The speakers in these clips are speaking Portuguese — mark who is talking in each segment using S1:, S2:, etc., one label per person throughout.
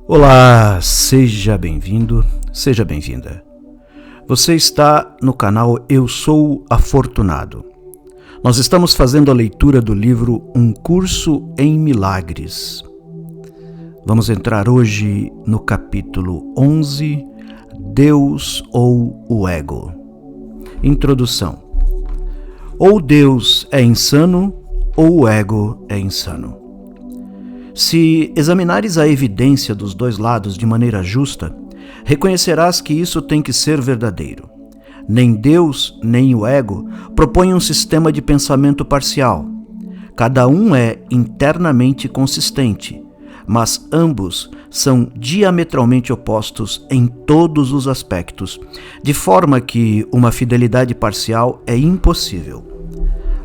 S1: Olá, seja bem-vindo, seja bem-vinda. Você está no canal Eu Sou Afortunado. Nós estamos fazendo a leitura do livro Um Curso em Milagres. Vamos entrar hoje no capítulo 11, Deus ou o Ego. Introdução. Ou Deus é insano, ou o ego é insano. Se examinares a evidência dos dois lados de maneira justa, reconhecerás que isso tem que ser verdadeiro. Nem Deus, nem o ego propõem um sistema de pensamento parcial. Cada um é internamente consistente, mas ambos são diametralmente opostos em todos os aspectos, de forma que uma fidelidade parcial é impossível.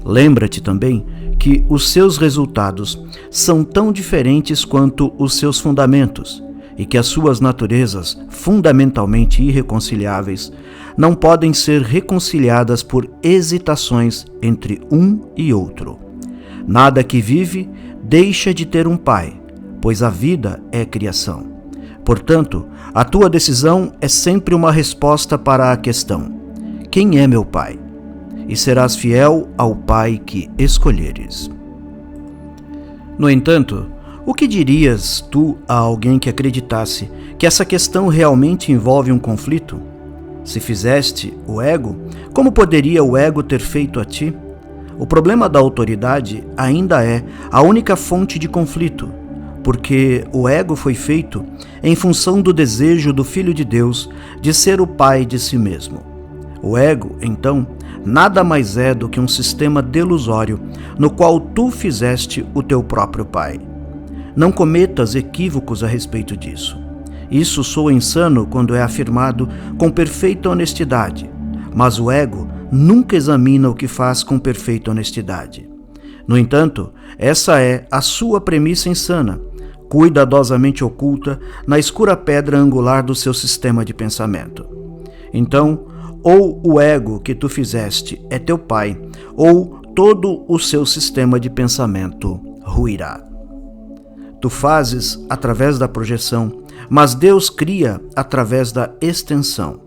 S1: Lembra-te também que os seus resultados são tão diferentes quanto os seus fundamentos e que as suas naturezas, fundamentalmente irreconciliáveis, não podem ser reconciliadas por hesitações entre um e outro. Nada que vive deixa de ter um pai, pois a vida é criação. Portanto, a tua decisão é sempre uma resposta para a questão: quem é meu pai? E serás fiel ao pai que escolheres. No entanto, o que dirias tu a alguém que acreditasse que essa questão realmente envolve um conflito? Se fizeste o ego, como poderia o ego ter feito a ti? O problema da autoridade ainda é a única fonte de conflito, porque o ego foi feito em função do desejo do Filho de Deus de ser o pai de si mesmo. O ego, então, nada mais é do que um sistema delusório no qual tu fizeste o teu próprio pai. Não cometas equívocos a respeito disso. Isso soa insano quando é afirmado com perfeita honestidade, mas o ego nunca examina o que faz com perfeita honestidade. No entanto, essa é a sua premissa insana, cuidadosamente oculta na escura pedra angular do seu sistema de pensamento. Então, ou o ego que tu fizeste é teu pai, ou todo o seu sistema de pensamento ruirá. Tu fazes através da projeção, mas Deus cria através da extensão.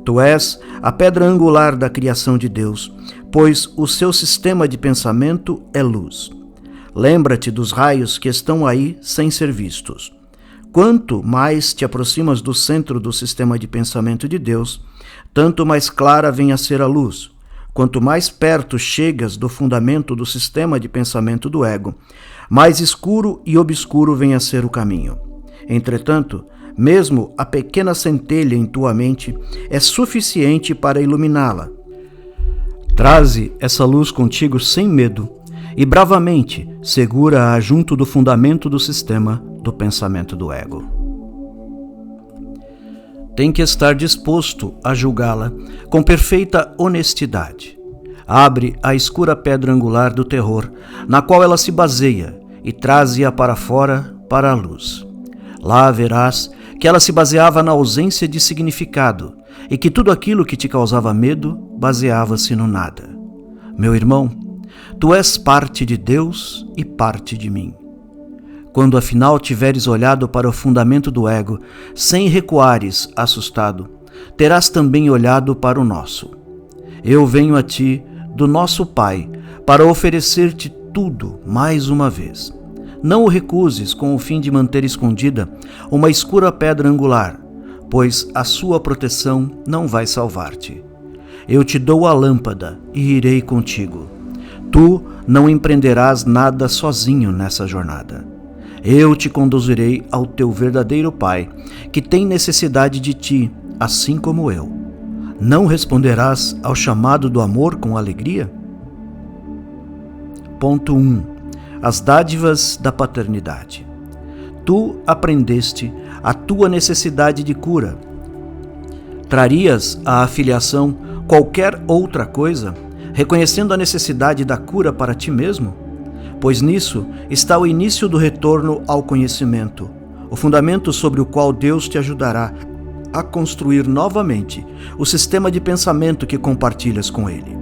S1: Tu és a pedra angular da criação de Deus, pois o seu sistema de pensamento é luz. Lembra-te dos raios que estão aí sem ser vistos. Quanto mais te aproximas do centro do sistema de pensamento de Deus, tanto mais clara vem a ser a luz. Quanto mais perto chegas do fundamento do sistema de pensamento do ego, mais escuro e obscuro vem a ser o caminho. Entretanto, mesmo a pequena centelha em tua mente é suficiente para iluminá-la. Traze essa luz contigo sem medo e bravamente segura-a junto do fundamento do sistema do pensamento do ego. Tem que estar disposto a julgá-la com perfeita honestidade. Abre a escura pedra angular do terror, na qual ela se baseia, e traze-a para fora, para a luz. Lá verás que ela se baseava na ausência de significado, e que tudo aquilo que te causava medo baseava-se no nada. Meu irmão, tu és parte de Deus e parte de mim. Quando afinal tiveres olhado para o fundamento do ego, sem recuares assustado, terás também olhado para o nosso. Eu venho a ti, do nosso Pai, para oferecer-te tudo mais uma vez. Não o recuses com o fim de manter escondida uma escura pedra angular, pois a sua proteção não vai salvar-te. Eu te dou a lâmpada e irei contigo. Tu não empreenderás nada sozinho nessa jornada. Eu te conduzirei ao teu verdadeiro Pai, que tem necessidade de ti, assim como eu. Não responderás ao chamado do amor com alegria? Ponto 1. As dádivas da paternidade. Tu aprendeste a tua necessidade de cura. Trarias à afiliação qualquer outra coisa, reconhecendo a necessidade da cura para ti mesmo? Pois nisso está o início do retorno ao conhecimento, o fundamento sobre o qual Deus te ajudará a construir novamente o sistema de pensamento que compartilhas com Ele.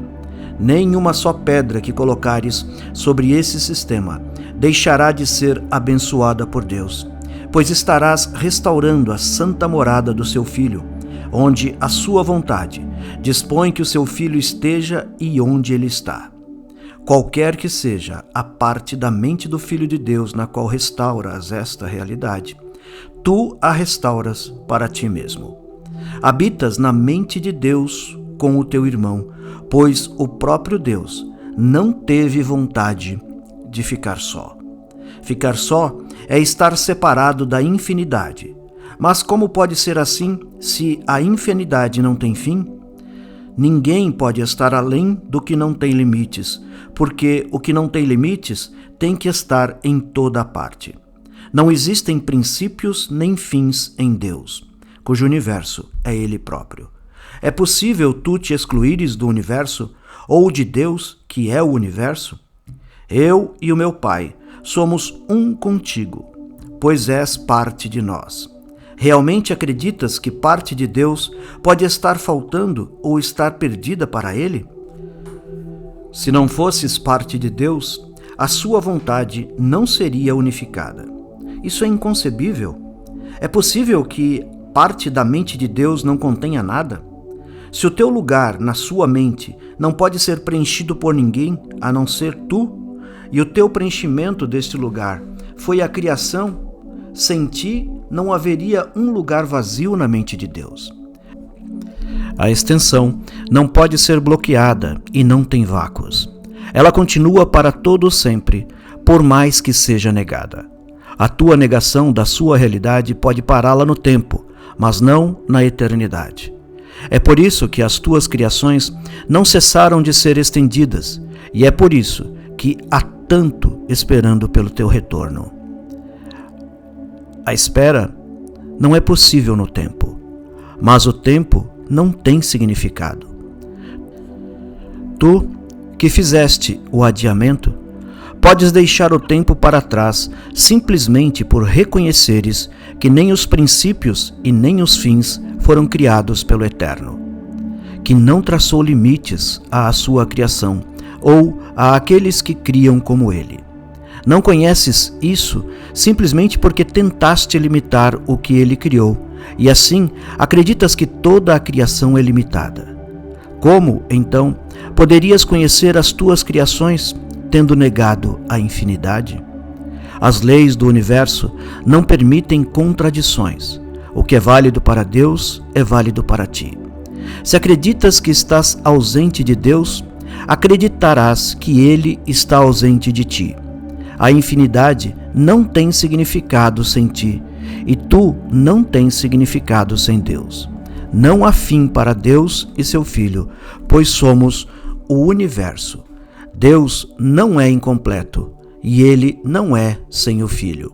S1: Nem uma só pedra que colocares sobre esse sistema deixará de ser abençoada por Deus, pois estarás restaurando a santa morada do seu Filho, onde a sua vontade dispõe que o seu Filho esteja e onde ele está. Qualquer que seja a parte da mente do Filho de Deus na qual restauras esta realidade, tu a restauras para ti mesmo. Habitas na mente de Deus com o teu irmão, pois o próprio Deus não teve vontade de ficar só. Ficar só é estar separado da infinidade. Mas como pode ser assim se a infinidade não tem fim? Ninguém pode estar além do que não tem limites, porque o que não tem limites tem que estar em toda parte. Não existem princípios nem fins em Deus, cujo universo é Ele próprio. É possível tu te excluires do universo ou de Deus, que é o universo? Eu e o meu Pai somos um contigo, pois és parte de nós. Realmente acreditas que parte de Deus pode estar faltando ou estar perdida para Ele? Se não fosses parte de Deus, a sua vontade não seria unificada. Isso é inconcebível. É possível que parte da mente de Deus não contenha nada? Se o teu lugar na sua mente não pode ser preenchido por ninguém a não ser tu, e o teu preenchimento deste lugar foi a criação, sem ti não haveria um lugar vazio na mente de Deus. A extensão não pode ser bloqueada e não tem vácuos. Ela continua para todo sempre, por mais que seja negada. A tua negação da sua realidade pode pará-la no tempo, mas não na eternidade. É por isso que as tuas criações não cessaram de ser estendidas, e é por isso que há tanto esperando pelo teu retorno. A espera não é possível no tempo, mas o tempo não tem significado. Tu, que fizeste o adiamento, podes deixar o tempo para trás simplesmente por reconheceres que nem os princípios e nem os fins foram criados pelo Eterno, que não traçou limites à sua criação ou àqueles que criam como Ele. Não conheces isso simplesmente porque tentaste limitar o que Ele criou, e assim acreditas que toda a criação é limitada. Como, então, poderias conhecer as tuas criações, tendo negado a infinidade? As leis do universo não permitem contradições. O que é válido para Deus é válido para ti. Se acreditas que estás ausente de Deus, acreditarás que Ele está ausente de ti. A infinidade não tem significado sem ti, e tu não tens significado sem Deus. Não há fim para Deus e seu Filho, pois somos o universo. Deus não é incompleto, e Ele não é sem o Filho.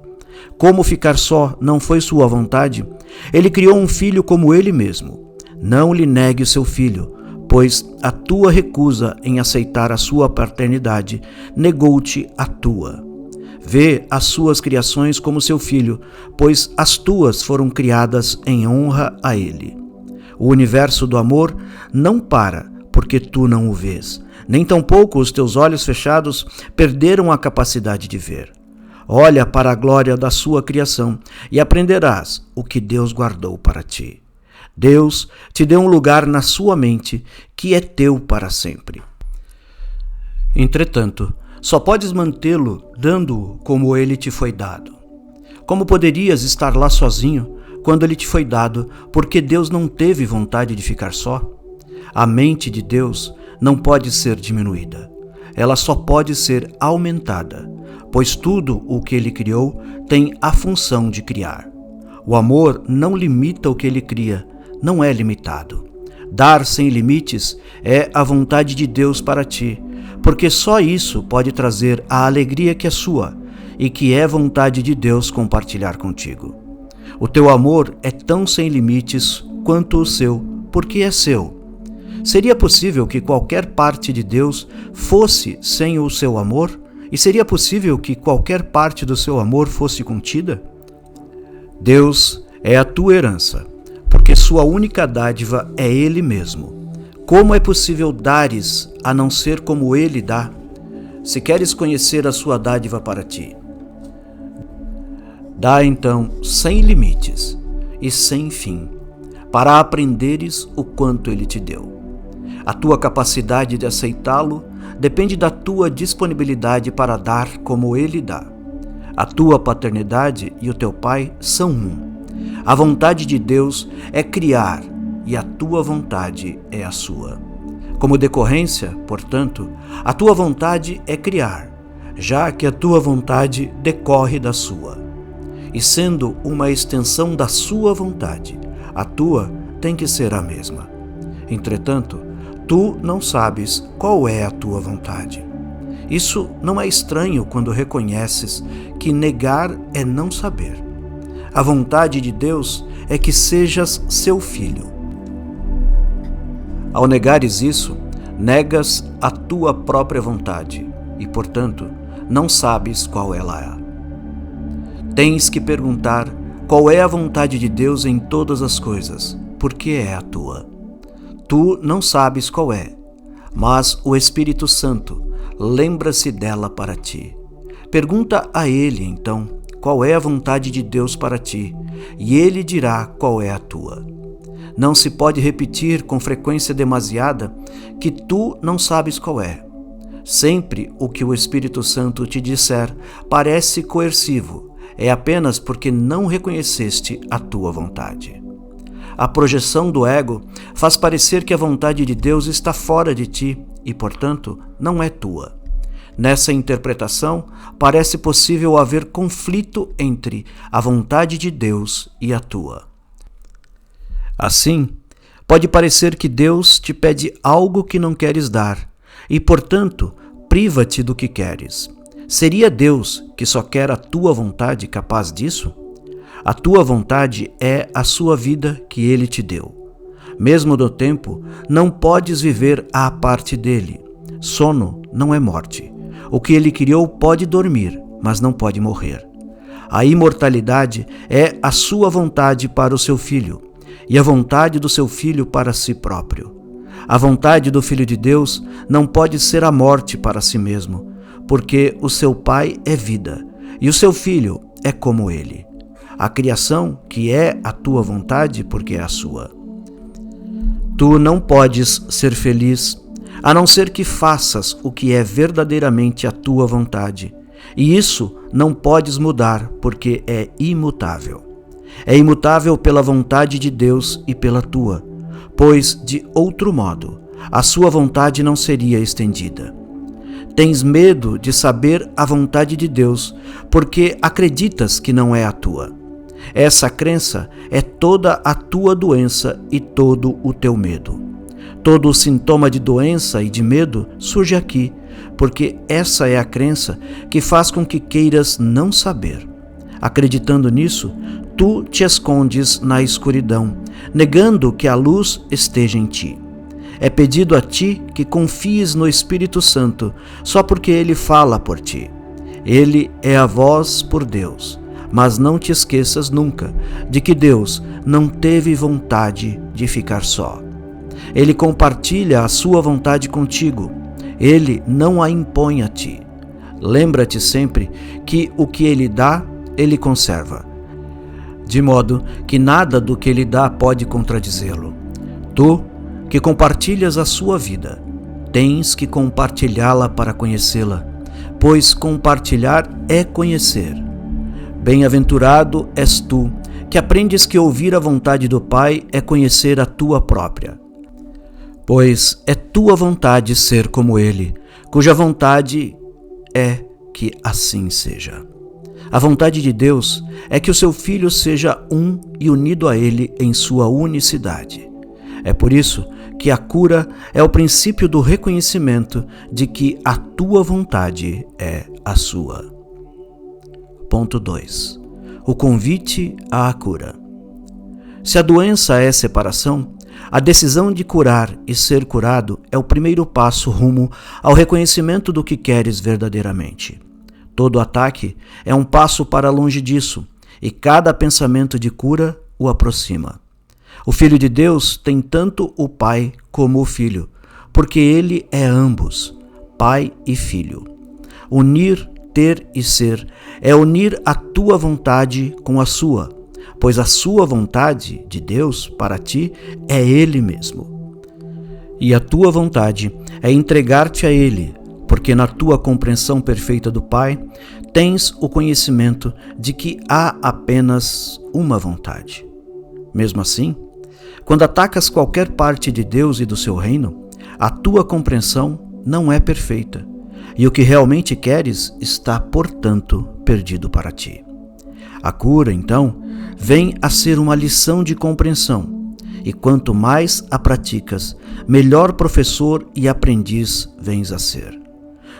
S1: Como ficar só não foi sua vontade, Ele criou um filho como Ele mesmo. Não lhe negue o seu filho, pois a tua recusa em aceitar a sua paternidade negou-te a tua. Vê as suas criações como seu filho, pois as tuas foram criadas em honra a Ele. O universo do amor não para porque tu não o vês, nem tampouco os teus olhos fechados perderam a capacidade de ver. Olha para a glória da sua criação e aprenderás o que Deus guardou para ti. Deus te deu um lugar na sua mente que é teu para sempre. Entretanto, só podes mantê-lo dando-o como ele te foi dado. Como poderias estar lá sozinho quando ele te foi dado, porque Deus não teve vontade de ficar só? A mente de Deus não pode ser diminuída. Ela só pode ser aumentada, pois tudo o que ele criou tem a função de criar. O amor não limita o que ele cria, não é limitado. Dar sem limites é a vontade de Deus para ti, porque só isso pode trazer a alegria que é sua e que é vontade de Deus compartilhar contigo. O teu amor é tão sem limites quanto o seu, porque é seu. Seria possível que qualquer parte de Deus fosse sem o seu amor? E seria possível que qualquer parte do seu amor fosse contida? Deus é a tua herança, porque sua única dádiva é Ele mesmo. Como é possível dares a não ser como Ele dá? Se queres conhecer a sua dádiva para ti, Dá então sem limites e sem fim, para aprenderes o quanto ele te deu. A tua capacidade de aceitá-lo depende da tua disponibilidade para dar como ele dá. A tua paternidade e o teu pai são um. A vontade de Deus é criar e a tua vontade é a sua. Como decorrência, portanto, a tua vontade é criar, já que a tua vontade decorre da sua. E sendo uma extensão da sua vontade, a tua tem que ser a mesma. Entretanto, tu não sabes qual é a tua vontade. Isso não é estranho quando reconheces que negar é não saber. A vontade de Deus é que sejas seu filho. Ao negares isso, negas a tua própria vontade e, portanto, não sabes qual ela é. Tens que perguntar qual é a vontade de Deus em todas as coisas, porque é a tua. Tu não sabes qual é, mas o Espírito Santo lembra-se dela para ti. Pergunta a ele, então, qual é a vontade de Deus para ti, e ele dirá qual é a tua. Não se pode repetir com frequência demasiada que tu não sabes qual é. Sempre o que o Espírito Santo te disser parece coercivo, é apenas porque não reconheceste a tua vontade. A projeção do ego faz parecer que a vontade de Deus está fora de ti e, portanto, não é tua. Nessa interpretação, parece possível haver conflito entre a vontade de Deus e a tua. Assim, pode parecer que Deus te pede algo que não queres dar e, portanto, priva-te do que queres. Seria Deus, que só quer a tua vontade, capaz disso? A tua vontade é a sua vida que ele te deu. Mesmo no tempo, não podes viver à parte dele. Sono não é morte. O que ele criou pode dormir, mas não pode morrer. A imortalidade é a sua vontade para o seu filho, e a vontade do seu filho para si próprio. A vontade do Filho de Deus não pode ser a morte para si mesmo, porque o seu Pai é vida, e o seu Filho é como ele. A criação, que é a tua vontade, porque é a sua. Tu não podes ser feliz, a não ser que faças o que é verdadeiramente a tua vontade, e isso não podes mudar, porque é imutável. É imutável pela vontade de Deus e pela tua, pois, de outro modo, a sua vontade não seria estendida. Tens medo de saber a vontade de Deus, porque acreditas que não é a tua. Essa crença é toda a tua doença e todo o teu medo. Todo o sintoma de doença e de medo surge aqui, porque essa é a crença que faz com que queiras não saber. Acreditando nisso, tu te escondes na escuridão, negando que a luz esteja em ti. É pedido a ti que confies no Espírito Santo, só porque ele fala por ti. Ele é a voz por Deus, mas não te esqueças nunca de que Deus não teve vontade de ficar só. Ele compartilha a sua vontade contigo. Ele não a impõe a ti. Lembra-te sempre que o que ele dá, ele conserva, de modo que nada do que ele dá pode contradizê-lo. Tu, que compartilhas a sua vida, tens que compartilhá-la para conhecê-la, pois compartilhar é conhecer. Bem-aventurado és tu, que aprendes que ouvir a vontade do Pai é conhecer a tua própria. Pois é tua vontade ser como ele, cuja vontade é que assim seja. A vontade de Deus é que o seu Filho seja um e unido a ele em sua unicidade. É por isso que a cura é o princípio do reconhecimento de que a tua vontade é a sua. Ponto 2. O convite à cura. Se a doença é separação, a decisão de curar e ser curado é o primeiro passo rumo ao reconhecimento do que queres verdadeiramente. Todo ataque é um passo para longe disso, e cada pensamento de cura o aproxima. O Filho de Deus tem tanto o Pai como o Filho, porque ele é ambos, Pai e Filho. Unir ter e ser é unir a tua vontade com a sua, pois a sua vontade de Deus para ti é Ele mesmo. E a tua vontade é entregar-te a Ele, porque na tua compreensão perfeita do Pai, tens o conhecimento de que há apenas uma vontade. Mesmo assim, quando atacas qualquer parte de Deus e do seu reino, a tua compreensão não é perfeita, e o que realmente queres está, portanto, perdido para ti. A cura, então, vem a ser uma lição de compreensão, e quanto mais a praticas, melhor professor e aprendiz vens a ser.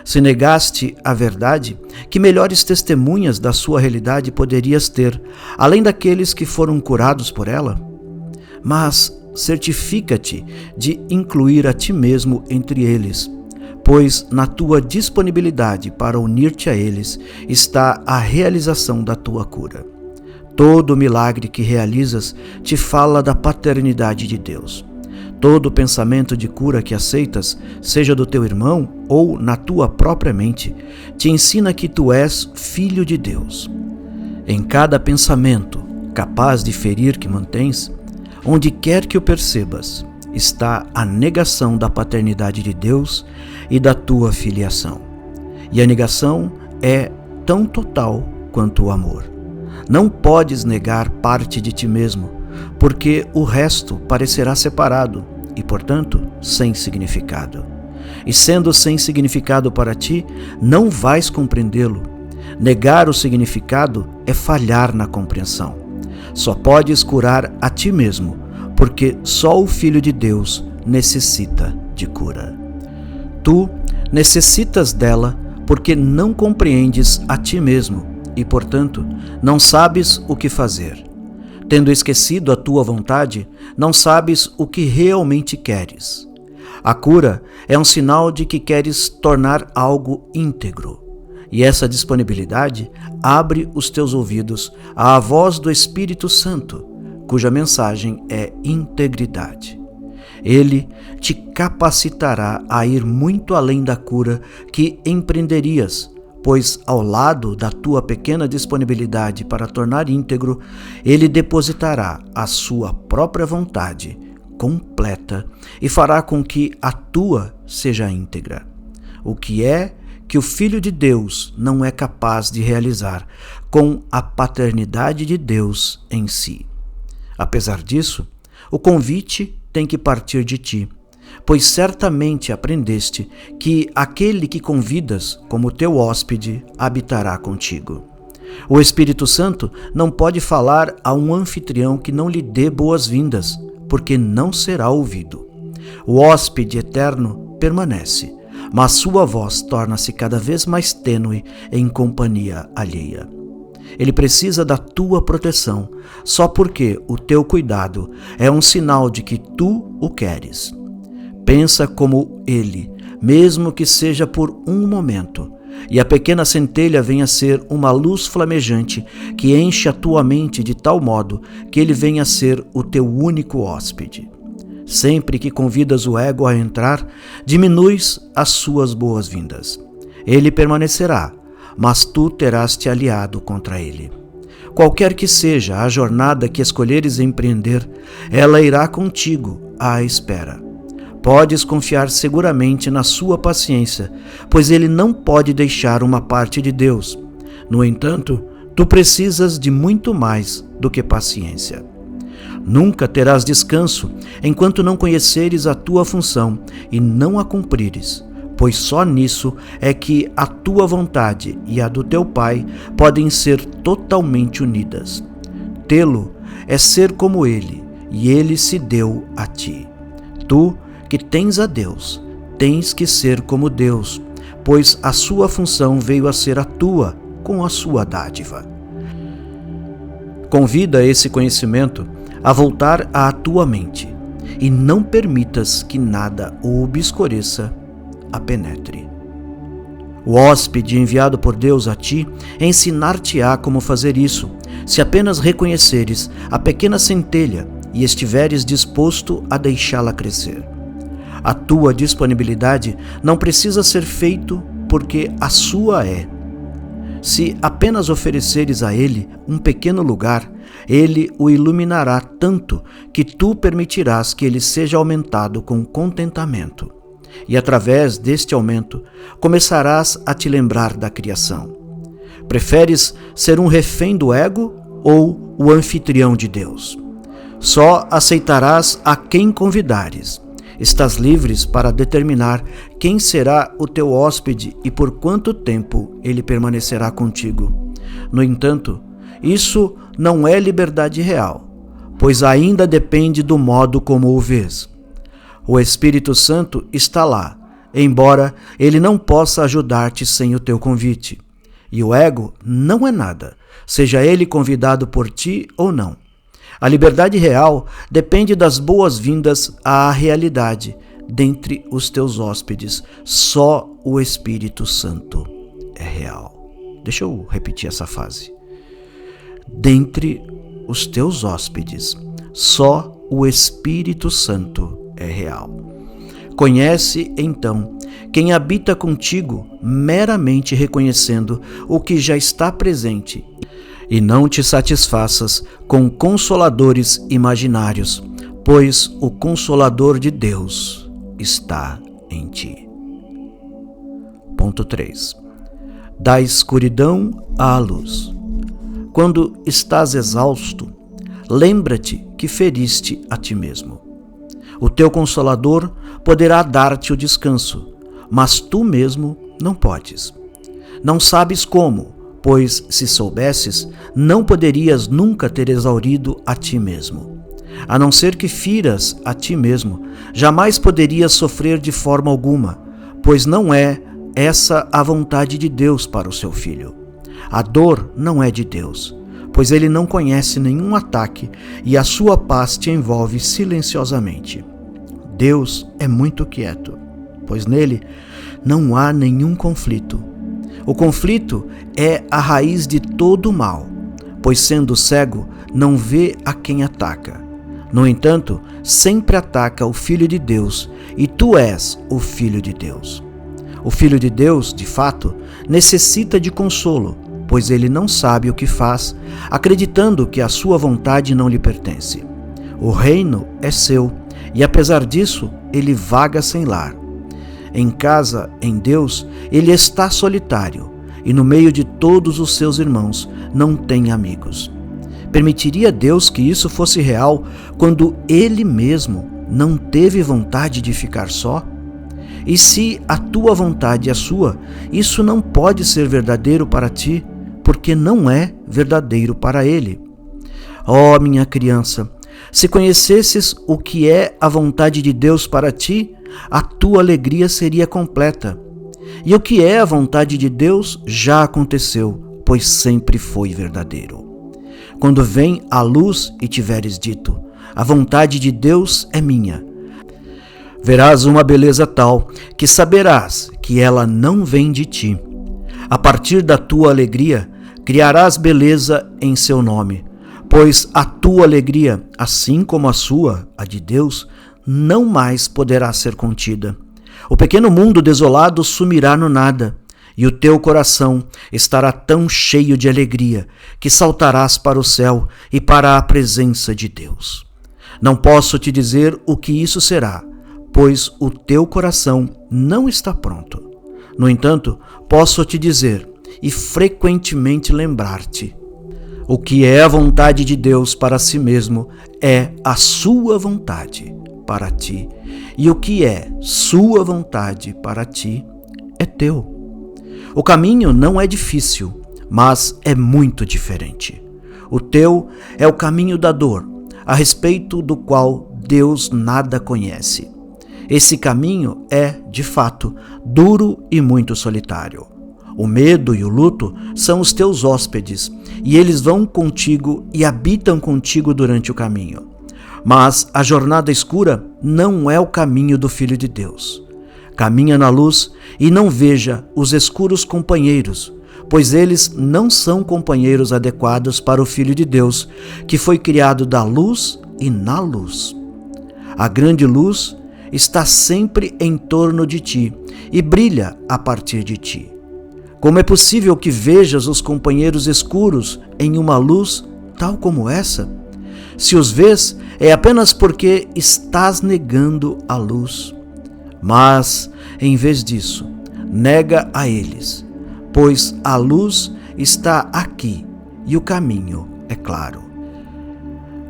S1: Se negaste a verdade, que melhores testemunhas da sua realidade poderias ter, além daqueles que foram curados por ela? Mas certifica-te de incluir a ti mesmo entre eles, pois na tua disponibilidade para unir-te a eles está a realização da tua cura. Todo milagre que realizas te fala da paternidade de Deus. Todo pensamento de cura que aceitas, seja do teu irmão ou na tua própria mente, te ensina que tu és filho de Deus. Em cada pensamento capaz de ferir que mantens, onde quer que o percebas, está a negação da paternidade de Deus e da tua filiação. E a negação é tão total quanto o amor. Não podes negar parte de ti mesmo, porque o resto parecerá separado e, portanto, sem significado. E sendo sem significado para ti, não vais compreendê-lo. Negar o significado é falhar na compreensão. Só podes curar a ti mesmo, porque só o Filho de Deus necessita de cura. Tu necessitas dela porque não compreendes a ti mesmo e, portanto, não sabes o que fazer. Tendo esquecido a tua vontade, não sabes o que realmente queres. A cura é um sinal de que queres tornar algo íntegro. E essa disponibilidade abre os teus ouvidos à voz do Espírito Santo, cuja mensagem é integridade. Ele te capacitará a ir muito além da cura que empreenderias, pois ao lado da tua pequena disponibilidade para tornar íntegro, ele depositará a sua própria vontade completa e fará com que a tua seja íntegra. O que é que o Filho de Deus não é capaz de realizar com a paternidade de Deus em si. Apesar disso, o convite tem que partir de ti, pois certamente aprendeste que aquele que convidas como teu hóspede habitará contigo. O Espírito Santo não pode falar a um anfitrião que não lhe dê boas-vindas, porque não será ouvido. O hóspede eterno permanece, mas sua voz torna-se cada vez mais tênue em companhia alheia. Ele precisa da tua proteção, só porque o teu cuidado é um sinal de que tu o queres. Pensa como ele, mesmo que seja por um momento, e a pequena centelha venha a ser uma luz flamejante que enche a tua mente de tal modo que ele venha a ser o teu único hóspede. Sempre que convidas o ego a entrar, diminuis as suas boas-vindas. Ele permanecerá, mas tu terás te aliado contra ele. Qualquer que seja a jornada que escolheres empreender, ela irá contigo à espera. Podes confiar seguramente na sua paciência, pois ele não pode deixar uma parte de Deus. No entanto, tu precisas de muito mais do que paciência. Nunca terás descanso enquanto não conheceres a tua função e não a cumprires, pois só nisso é que a tua vontade e a do teu Pai podem ser totalmente unidas. Tê-lo é ser como ele, e ele se deu a ti. Tu, que tens a Deus, tens que ser como Deus, pois a sua função veio a ser a tua com a sua dádiva. Convida esse conhecimento a voltar à tua mente, e não permitas que nada o obscureça a penetre. O hóspede enviado por Deus a ti ensinar-te-á como fazer isso, se apenas reconheceres a pequena centelha e estiveres disposto a deixá-la crescer. A tua disponibilidade não precisa ser feito porque a sua é. Se apenas ofereceres a ele um pequeno lugar, ele o iluminará tanto que tu permitirás que ele seja aumentado com contentamento. E através deste aumento, começarás a te lembrar da criação. Preferes ser um refém do ego ou o anfitrião de Deus? Só aceitarás a quem convidares. Estás livres para determinar quem será o teu hóspede e por quanto tempo ele permanecerá contigo. No entanto, isso não é liberdade real, pois ainda depende do modo como o vês. O Espírito Santo está lá, embora ele não possa ajudar-te sem o teu convite. E o ego não é nada, seja ele convidado por ti ou não. A liberdade real depende das boas-vindas à realidade dentre os teus hóspedes. Só o Espírito Santo é real. Deixa eu repetir essa frase. Dentre os teus hóspedes, só o Espírito Santo é real. Conhece, então, quem habita contigo meramente reconhecendo o que já está presente e não te satisfaças com consoladores imaginários, pois o Consolador de Deus está em ti. Ponto 3. Da escuridão à luz. Quando estás exausto, lembra-te que feriste a ti mesmo. O teu Consolador poderá dar-te o descanso, mas tu mesmo não podes. Não sabes como, pois, se soubesses, não poderias nunca ter exaurido a ti mesmo. A não ser que firas a ti mesmo, jamais poderias sofrer de forma alguma, pois não é essa a vontade de Deus para o seu filho. A dor não é de Deus, pois ele não conhece nenhum ataque e a sua paz te envolve silenciosamente. Deus é muito quieto, pois nele não há nenhum conflito. O conflito é a raiz de todo o mal, pois sendo cego, não vê a quem ataca. No entanto, sempre ataca o Filho de Deus, e tu és o Filho de Deus. O Filho de Deus, de fato, necessita de consolo, pois ele não sabe o que faz, acreditando que a sua vontade não lhe pertence. O reino é seu, e apesar disso, ele vaga sem lar. Em casa, em Deus, ele está solitário, e no meio de todos os seus irmãos não tem amigos. Permitiria Deus que isso fosse real quando ele mesmo não teve vontade de ficar só? E se a tua vontade é sua, isso não pode ser verdadeiro para ti, porque não é verdadeiro para ele. Ó, minha criança, se conhecesses o que é a vontade de Deus para ti, a tua alegria seria completa. E o que é a vontade de Deus já aconteceu, pois sempre foi verdadeiro. Quando vem a luz e tiveres dito, a vontade de Deus é minha, verás uma beleza tal que saberás que ela não vem de ti. A partir da tua alegria, criarás beleza em seu nome, pois a tua alegria, assim como a sua, a de Deus, não mais poderá ser contida. O pequeno mundo desolado sumirá no nada, e o teu coração estará tão cheio de alegria que saltarás para o céu e para a presença de Deus. Não posso te dizer o que isso será, pois o teu coração não está pronto. No entanto, posso te dizer e frequentemente lembrar-te: o que é a vontade de Deus para si mesmo é a sua vontade para ti, e o que é sua vontade para ti é teu. O caminho não é difícil, mas é muito diferente. O teu é o caminho da dor, a respeito do qual Deus nada conhece. Esse caminho é, de fato, duro e muito solitário. O medo e o luto são os teus hóspedes, e eles vão contigo e habitam contigo durante o caminho. Mas a jornada escura não é o caminho do Filho de Deus. Caminha na luz e não veja os escuros companheiros, pois eles não são companheiros adequados para o Filho de Deus, que foi criado da luz e na luz. A grande luz está sempre em torno de ti e brilha a partir de ti. Como é possível que vejas os companheiros escuros em uma luz tal como essa? Se os vês, é apenas porque estás negando a luz. Mas, em vez disso, nega a eles, pois a luz está aqui e o caminho é claro.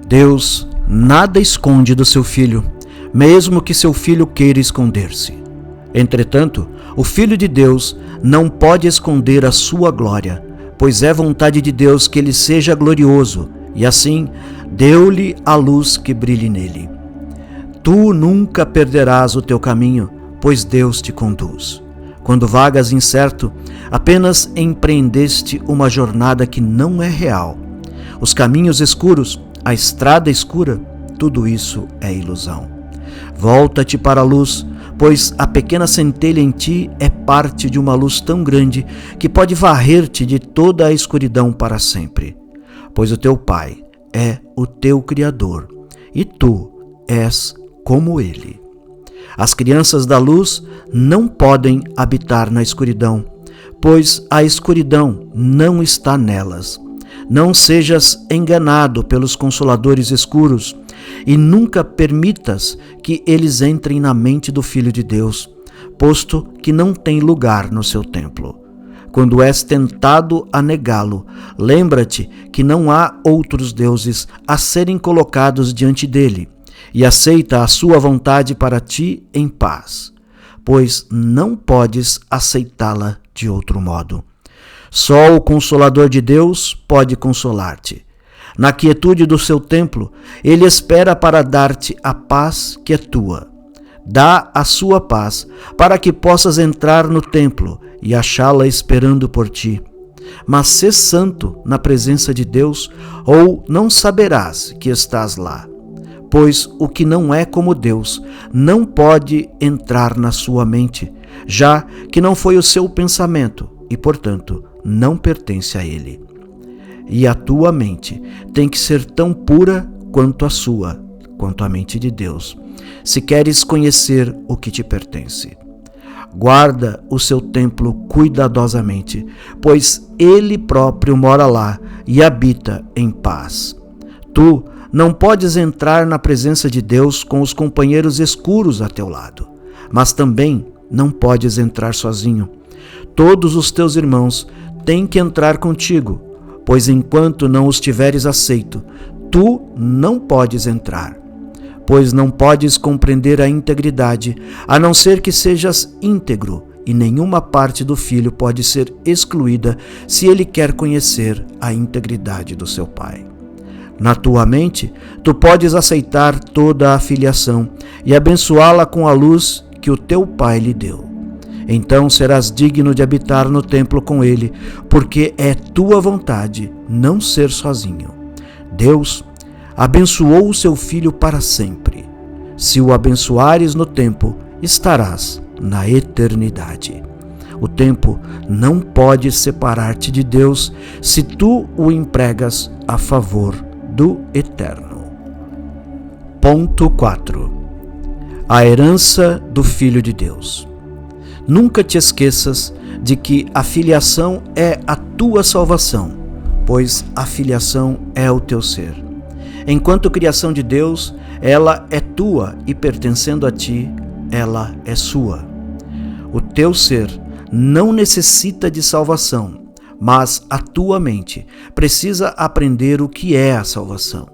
S1: Deus nada esconde do seu Filho, mesmo que seu Filho queira esconder-se. Entretanto, o Filho de Deus não pode esconder a sua glória, pois é vontade de Deus que ele seja glorioso, e assim deu-lhe a luz que brilhe nele. Tu nunca perderás o teu caminho, pois Deus te conduz. Quando vagas incerto, apenas empreendeste uma jornada que não é real. Os caminhos escuros, a estrada escura, tudo isso é ilusão. Volta-te para a luz, pois a pequena centelha em ti é parte de uma luz tão grande que pode varrer-te de toda a escuridão para sempre. Pois o teu Pai é o teu Criador, e tu és como Ele. As crianças da luz não podem habitar na escuridão, pois a escuridão não está nelas. Não sejas enganado pelos consoladores escuros e nunca permitas que eles entrem na mente do Filho de Deus, posto que não tem lugar no seu templo. Quando és tentado a negá-lo, lembra-te que não há outros deuses a serem colocados diante dele, e aceita a sua vontade para ti em paz, pois não podes aceitá-la de outro modo. Só o Consolador de Deus pode consolar-te. Na quietude do seu templo, ele espera para dar-te a paz que é tua. Dá a sua paz para que possas entrar no templo e achá-la esperando por ti. Mas sê santo na presença de Deus, ou não saberás que estás lá. Pois o que não é como Deus não pode entrar na sua mente, já que não foi o seu pensamento e, portanto, não pertence a ele. E a tua mente tem que ser tão pura quanto a mente de Deus, se queres conhecer o que te pertence. Guarda o seu templo cuidadosamente, pois ele próprio mora lá e habita em paz. Tu não podes entrar na presença de Deus com os companheiros escuros a teu lado, mas também não podes entrar sozinho. Todos os teus irmãos têm que entrar contigo, pois enquanto não os tiveres aceito, tu não podes entrar. Pois não podes compreender a integridade, a não ser que sejas íntegro, e nenhuma parte do Filho pode ser excluída se ele quer conhecer a integridade do seu Pai. Na tua mente, tu podes aceitar toda a filiação e abençoá-la com a luz que o teu Pai lhe deu. Então serás digno de habitar no templo com ele, porque é tua vontade não ser sozinho. Deus abençoou o seu Filho para sempre. Se o abençoares no tempo, estarás na eternidade. O tempo não pode separar-te de Deus se tu o empregas a favor do Eterno. Ponto 4. A herança do Filho de Deus. Nunca te esqueças de que a filiação é a tua salvação, pois a filiação é o teu ser. Enquanto criação de Deus, ela é tua e pertencendo a ti, ela é sua. O teu ser não necessita de salvação, mas a tua mente precisa aprender o que é a salvação.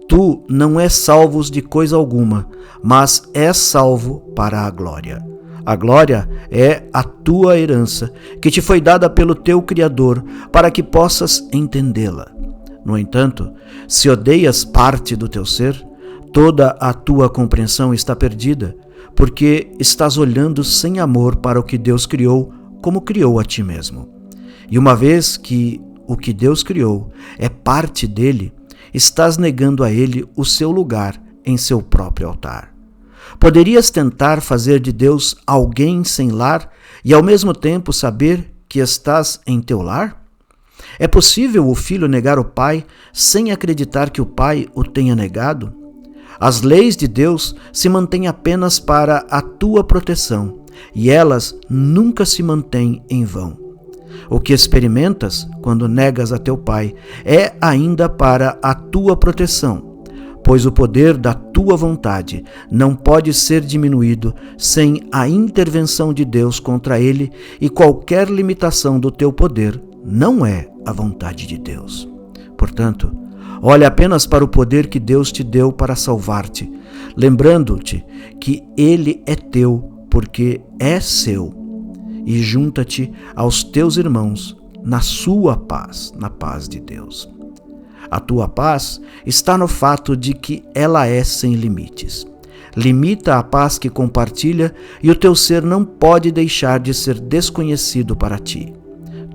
S1: Tu não és salvo de coisa alguma, mas és salvo para a glória. A glória é a tua herança, que te foi dada pelo teu Criador, para que possas entendê-la. No entanto, se odeias parte do teu ser, toda a tua compreensão está perdida, porque estás olhando sem amor para o que Deus criou, como criou a ti mesmo. E uma vez que o que Deus criou é parte dele, estás negando a ele o seu lugar em seu próprio altar. Poderias tentar fazer de Deus alguém sem lar e ao mesmo tempo saber que estás em teu lar? É possível o filho negar o pai sem acreditar que o pai o tenha negado? As leis de Deus se mantêm apenas para a tua proteção, e elas nunca se mantêm em vão. O que experimentas quando negas a teu pai é ainda para a tua proteção, pois o poder da tua vontade não pode ser diminuído sem a intervenção de Deus contra ele, e qualquer limitação do teu poder não é a vontade de Deus. Portanto, olha apenas para o poder que Deus te deu para salvar-te, lembrando-te que ele é teu porque é seu, e junta-te aos teus irmãos na sua paz, na paz de Deus. A tua paz está no fato de que ela é sem limites. Limita a paz que compartilha, e o teu ser não pode deixar de ser desconhecido para ti.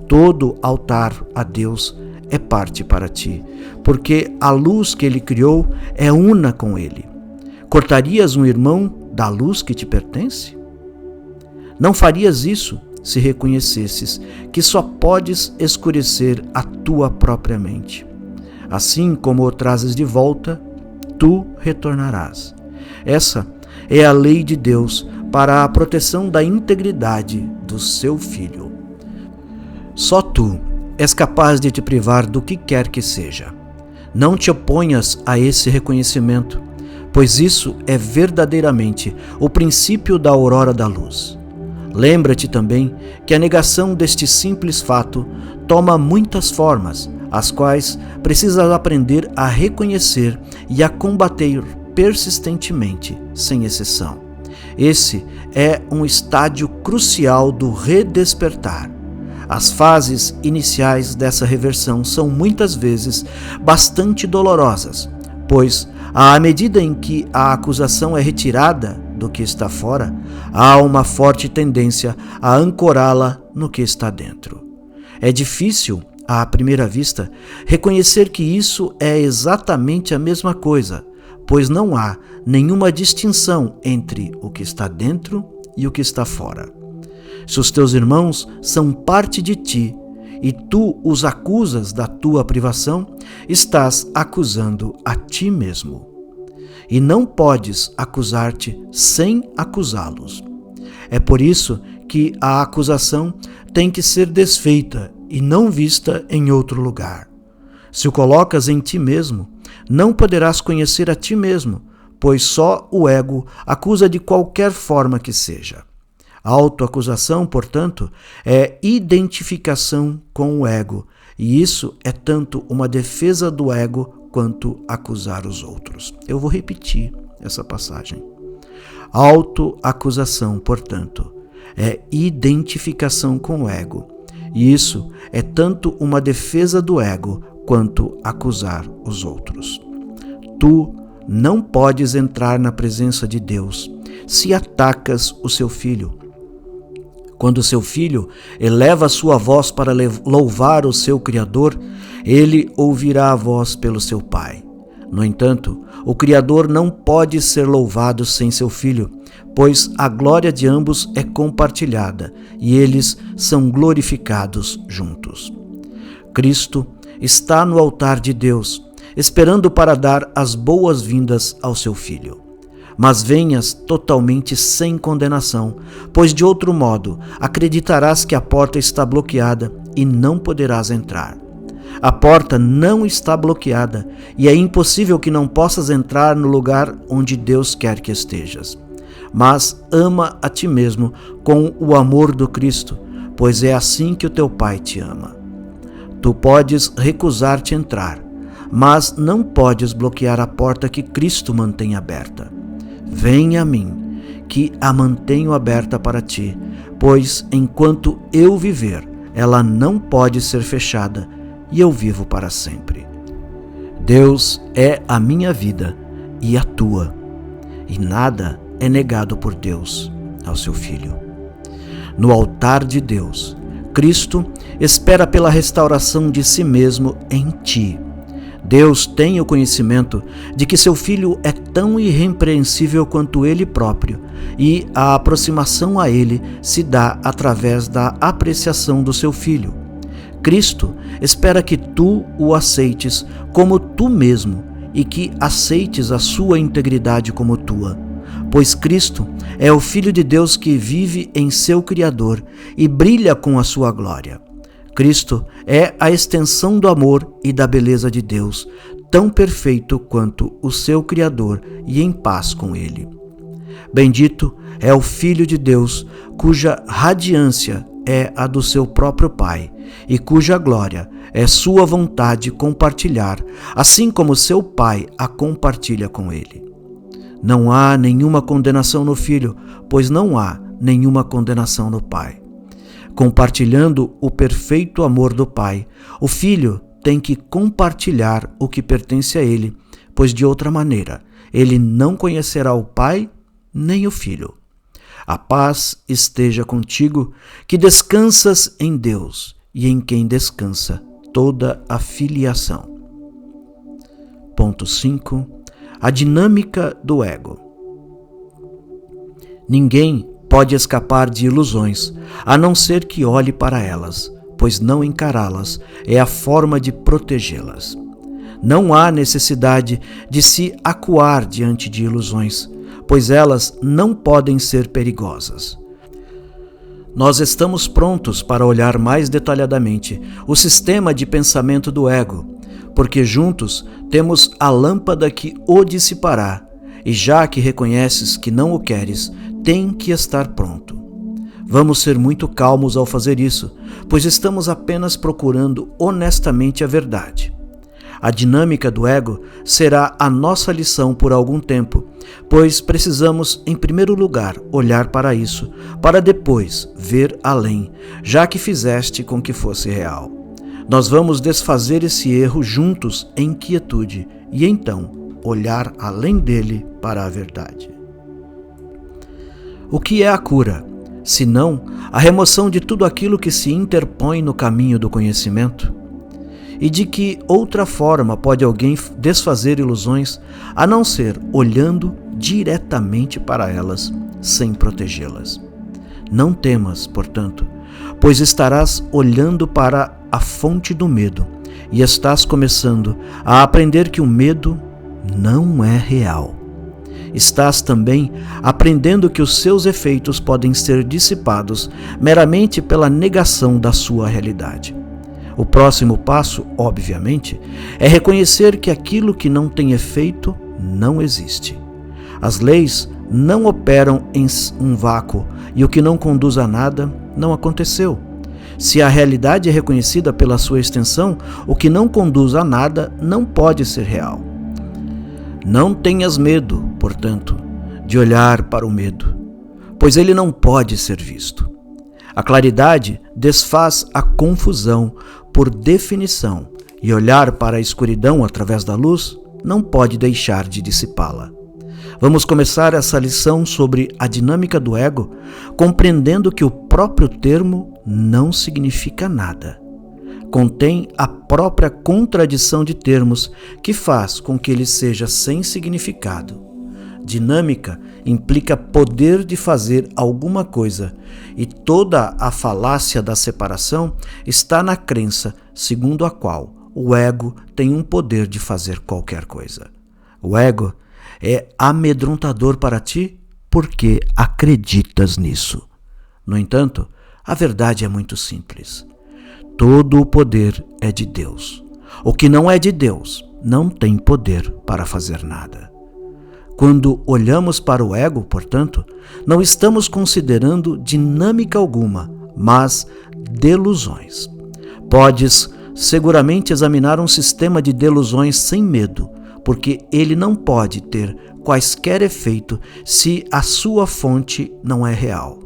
S1: Todo altar a Deus é parte para ti, porque a luz que ele criou é una com ele. Cortarias um irmão da luz que te pertence? Não farias isso se reconhecesses que só podes escurecer a tua própria mente. Assim como o trazes de volta, tu retornarás. Essa é a lei de Deus para a proteção da integridade do seu filho. Só tu és capaz de te privar do que quer que seja. Não te oponhas a esse reconhecimento, pois isso é verdadeiramente o princípio da aurora da luz. Lembra-te também que a negação deste simples fato toma muitas formas, as quais precisas aprender a reconhecer e a combater persistentemente, sem exceção. Esse é um estágio crucial do redespertar. As fases iniciais dessa reversão são muitas vezes bastante dolorosas, pois, à medida em que a acusação é retirada do que está fora, há uma forte tendência a ancorá-la no que está dentro. É difícil, à primeira vista, reconhecer que isso é exatamente a mesma coisa, pois não há nenhuma distinção entre o que está dentro e o que está fora. Se os teus irmãos são parte de ti e tu os acusas da tua privação, estás acusando a ti mesmo. E não podes acusar-te sem acusá-los. É por isso que a acusação tem que ser desfeita e não vista em outro lugar. Se o colocas em ti mesmo, não poderás conhecer a ti mesmo, pois só o ego acusa de qualquer forma que seja. A autoacusação, portanto, é identificação com o ego, e isso é tanto uma defesa do ego quanto acusar os outros. Eu vou repetir essa passagem. Autoacusação, portanto, é identificação com o ego, e isso é tanto uma defesa do ego quanto acusar os outros. Tu não podes entrar na presença de Deus se atacas o seu filho. Quando seu filho eleva sua voz para louvar o seu Criador, ele ouvirá a voz pelo seu pai. No entanto, o Criador não pode ser louvado sem seu filho, pois a glória de ambos é compartilhada e eles são glorificados juntos. Cristo está no altar de Deus, esperando para dar as boas-vindas ao seu filho. Mas venhas totalmente sem condenação, pois de outro modo acreditarás que a porta está bloqueada e não poderás entrar. A porta não está bloqueada e é impossível que não possas entrar no lugar onde Deus quer que estejas. Mas ama a ti mesmo com o amor do Cristo, pois é assim que o teu Pai te ama. Tu podes recusar-te entrar, mas não podes bloquear a porta que Cristo mantém aberta. Venha a mim, que a mantenho aberta para ti, pois enquanto eu viver, ela não pode ser fechada e eu vivo para sempre. Deus é a minha vida e a tua, e nada é negado por Deus ao seu Filho. No altar de Deus, Cristo espera pela restauração de si mesmo em ti. Deus tem o conhecimento de que seu filho é tão irrepreensível quanto ele próprio, e a aproximação a ele se dá através da apreciação do seu filho. Cristo espera que tu o aceites como tu mesmo e que aceites a sua integridade como tua, pois Cristo é o Filho de Deus que vive em seu Criador e brilha com a sua glória. Cristo é a extensão do amor e da beleza de Deus, tão perfeito quanto o seu Criador e em paz com Ele. Bendito é o Filho de Deus, cuja radiância é a do seu próprio Pai, e cuja glória é sua vontade compartilhar, assim como seu Pai a compartilha com Ele. Não há nenhuma condenação no Filho, pois não há nenhuma condenação no Pai. Compartilhando o perfeito amor do Pai, o Filho tem que compartilhar o que pertence a Ele, pois de outra maneira ele não conhecerá o Pai nem o Filho. A paz esteja contigo, que descansas em Deus e em quem descansa toda a filiação. Ponto 5. A dinâmica do ego. Ninguém pode escapar de ilusões, a não ser que olhe para elas, pois não encará-las é a forma de protegê-las. Não há necessidade de se acuar diante de ilusões, pois elas não podem ser perigosas. Nós estamos prontos para olhar mais detalhadamente o sistema de pensamento do ego, porque juntos temos a lâmpada que o dissipará, e já que reconheces que não o queres, tem que estar pronto. Vamos ser muito calmos ao fazer isso, pois estamos apenas procurando honestamente a verdade. A dinâmica do ego será a nossa lição por algum tempo, pois precisamos, em primeiro lugar, olhar para isso, para depois ver além, já que fizeste com que fosse real. Nós vamos desfazer esse erro juntos em quietude e então olhar além dele para a verdade. O que é a cura, senão a remoção de tudo aquilo que se interpõe no caminho do conhecimento? E de que outra forma pode alguém desfazer ilusões, a não ser olhando diretamente para elas, sem protegê-las? Não temas, portanto, pois estarás olhando para a fonte do medo e estás começando a aprender que o medo não é real. Estás também aprendendo que os seus efeitos podem ser dissipados meramente pela negação da sua realidade. O próximo passo, obviamente, é reconhecer que aquilo que não tem efeito não existe. As leis não operam em um vácuo e o que não conduz a nada não aconteceu. Se a realidade é reconhecida pela sua extensão, o que não conduz a nada não pode ser real. Não tenhas medo, portanto, de olhar para o medo, pois ele não pode ser visto. A claridade desfaz a confusão por definição, e olhar para a escuridão através da luz não pode deixar de dissipá-la. Vamos começar essa lição sobre a dinâmica do ego, compreendendo que o próprio termo não significa nada. Contém a própria contradição de termos que faz com que ele seja sem significado. Dinâmica implica poder de fazer alguma coisa, e toda a falácia da separação está na crença segundo a qual o ego tem um poder de fazer qualquer coisa. O ego é amedrontador para ti porque acreditas nisso. No entanto, a verdade é muito simples. Todo o poder é de Deus. O que não é de Deus não tem poder para fazer nada. Quando olhamos para o ego, portanto, não estamos considerando dinâmica alguma, mas delusões. Podes seguramente examinar um sistema de delusões sem medo, porque ele não pode ter quaisquer efeito se a sua fonte não é real.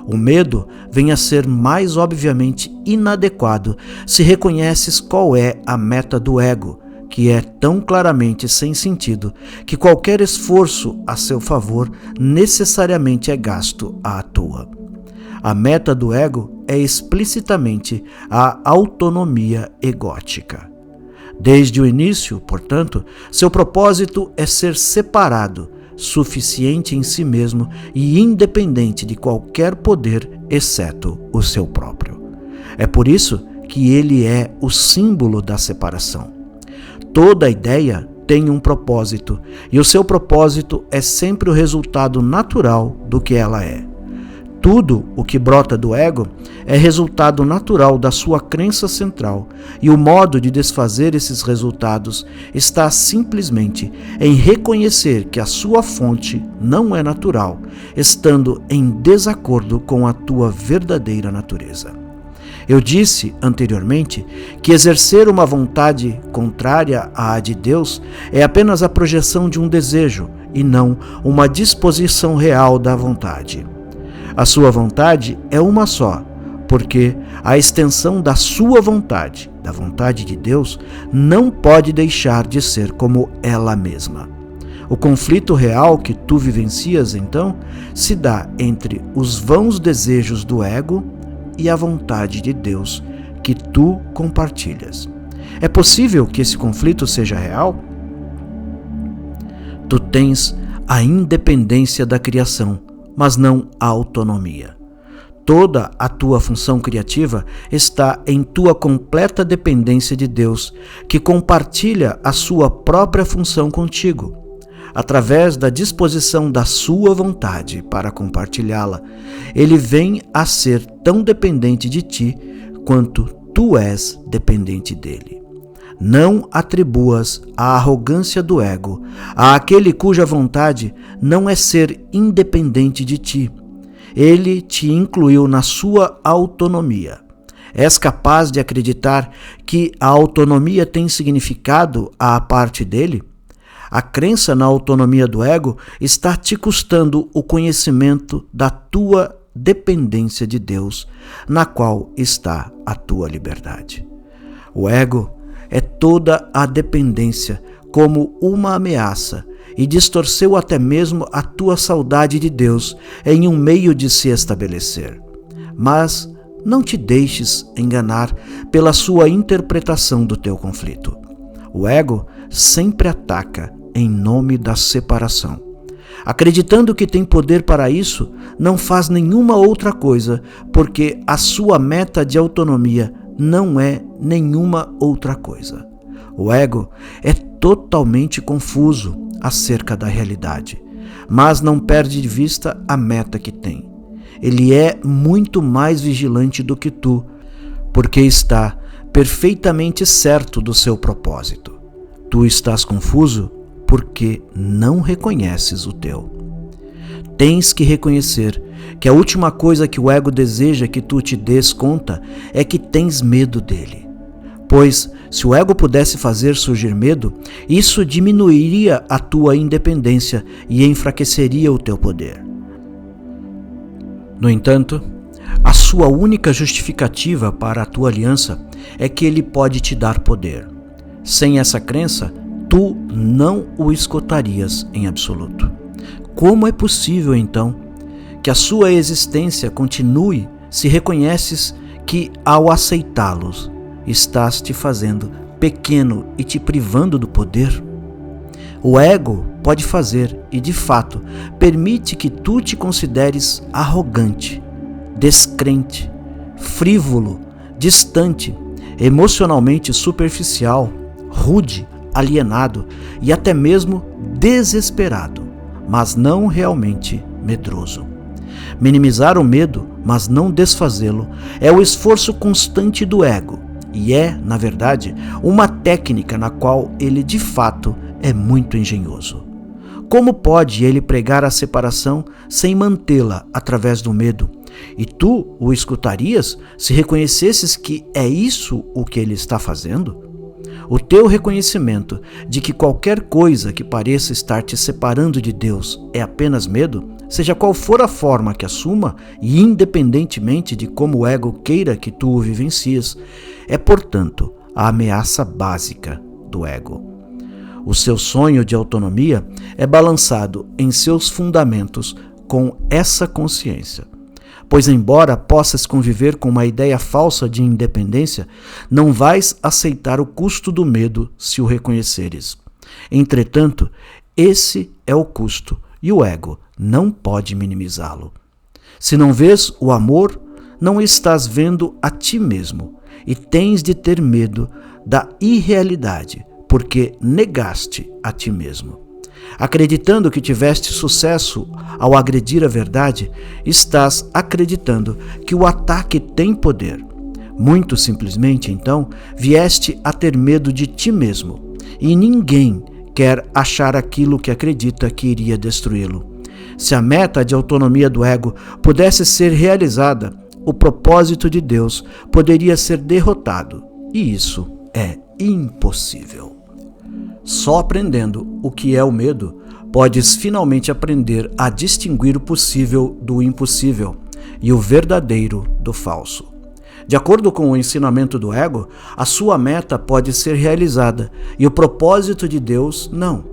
S1: O medo vem a ser mais obviamente inadequado se reconheces qual é a meta do ego, que é tão claramente sem sentido que qualquer esforço a seu favor necessariamente é gasto à toa. A meta do ego é explicitamente a autonomia egótica. Desde o início, portanto, seu propósito é ser separado, suficiente em si mesmo e independente de qualquer poder, exceto o seu próprio. É por isso que ele é o símbolo da separação. Toda ideia tem um propósito, e o seu propósito é sempre o resultado natural do que ela é. Tudo o que brota do ego é resultado natural da sua crença central, e o modo de desfazer esses resultados está simplesmente em reconhecer que a sua fonte não é natural, estando em desacordo com a tua verdadeira natureza. Eu disse anteriormente que exercer uma vontade contrária à de Deus é apenas a projeção de um desejo e não uma disposição real da vontade. A sua vontade é uma só, porque a extensão da sua vontade, da vontade de Deus, não pode deixar de ser como ela mesma. O conflito real que tu vivencias, então, se dá entre os vãos desejos do ego e a vontade de Deus que tu compartilhas. É possível que esse conflito seja real? Tu tens a independência da criação, mas não a autonomia. Toda a tua função criativa está em tua completa dependência de Deus, que compartilha a sua própria função contigo. Através da disposição da sua vontade para compartilhá-la, ele vem a ser tão dependente de ti quanto tu és dependente dele. Não atribuas a arrogância do ego àquele cuja vontade não é ser independente de ti. Ele te incluiu na sua autonomia. És capaz de acreditar que a autonomia tem significado à parte dele? A crença na autonomia do ego está te custando o conhecimento da tua dependência de Deus, na qual está a tua liberdade. O ego é toda a dependência como uma ameaça e distorceu até mesmo a tua saudade de Deus em um meio de se estabelecer. Mas não te deixes enganar pela sua interpretação do teu conflito. O ego sempre ataca em nome da separação. Acreditando que tem poder para isso, não faz nenhuma outra coisa, porque a sua meta de autonomia não é nenhuma outra coisa. O ego é totalmente confuso acerca da realidade, mas não perde de vista a meta que tem. Ele é muito mais vigilante do que tu, porque está perfeitamente certo do seu propósito. Tu estás confuso porque não reconheces o teu. Tens que reconhecer que a última coisa que o ego deseja que tu te des conta é que tens medo dele. Pois, se o ego pudesse fazer surgir medo, isso diminuiria a tua independência e enfraqueceria o teu poder. No entanto, a sua única justificativa para a tua aliança é que ele pode te dar poder. Sem essa crença, tu não o escutarias em absoluto. Como é possível, então, que a sua existência continue se reconheces que, ao aceitá-los, estás te fazendo pequeno e te privando do poder? O ego pode fazer e, de fato, permite que tu te consideres arrogante, descrente, frívolo, distante, emocionalmente superficial, rude, alienado e até mesmo desesperado, mas não realmente medroso. Minimizar o medo, mas não desfazê-lo, é o esforço constante do ego e é, na verdade, uma técnica na qual ele de fato é muito engenhoso. Como pode ele pregar a separação sem mantê-la através do medo? E tu o escutarias se reconhecesses que é isso o que ele está fazendo? O teu reconhecimento de que qualquer coisa que pareça estar te separando de Deus é apenas medo, seja qual for a forma que assuma e independentemente de como o ego queira que tu o vivencies, é, portanto, a ameaça básica do ego. O seu sonho de autonomia é balançado em seus fundamentos com essa consciência. Pois, embora possas conviver com uma ideia falsa de independência, não vais aceitar o custo do medo se o reconheceres. Entretanto, esse é o custo e o ego não pode minimizá-lo. Se não vês o amor, não estás vendo a ti mesmo e tens de ter medo da irrealidade, porque negaste a ti mesmo. Acreditando que tiveste sucesso ao agredir a verdade, estás acreditando que o ataque tem poder. Muito simplesmente, então, vieste a ter medo de ti mesmo, e ninguém quer achar aquilo que acredita que iria destruí-lo. Se a meta de autonomia do ego pudesse ser realizada, o propósito de Deus poderia ser derrotado, e isso é impossível. Só aprendendo o que é o medo, podes finalmente aprender a distinguir o possível do impossível e o verdadeiro do falso. De acordo com o ensinamento do ego, a sua meta pode ser realizada e o propósito de Deus não.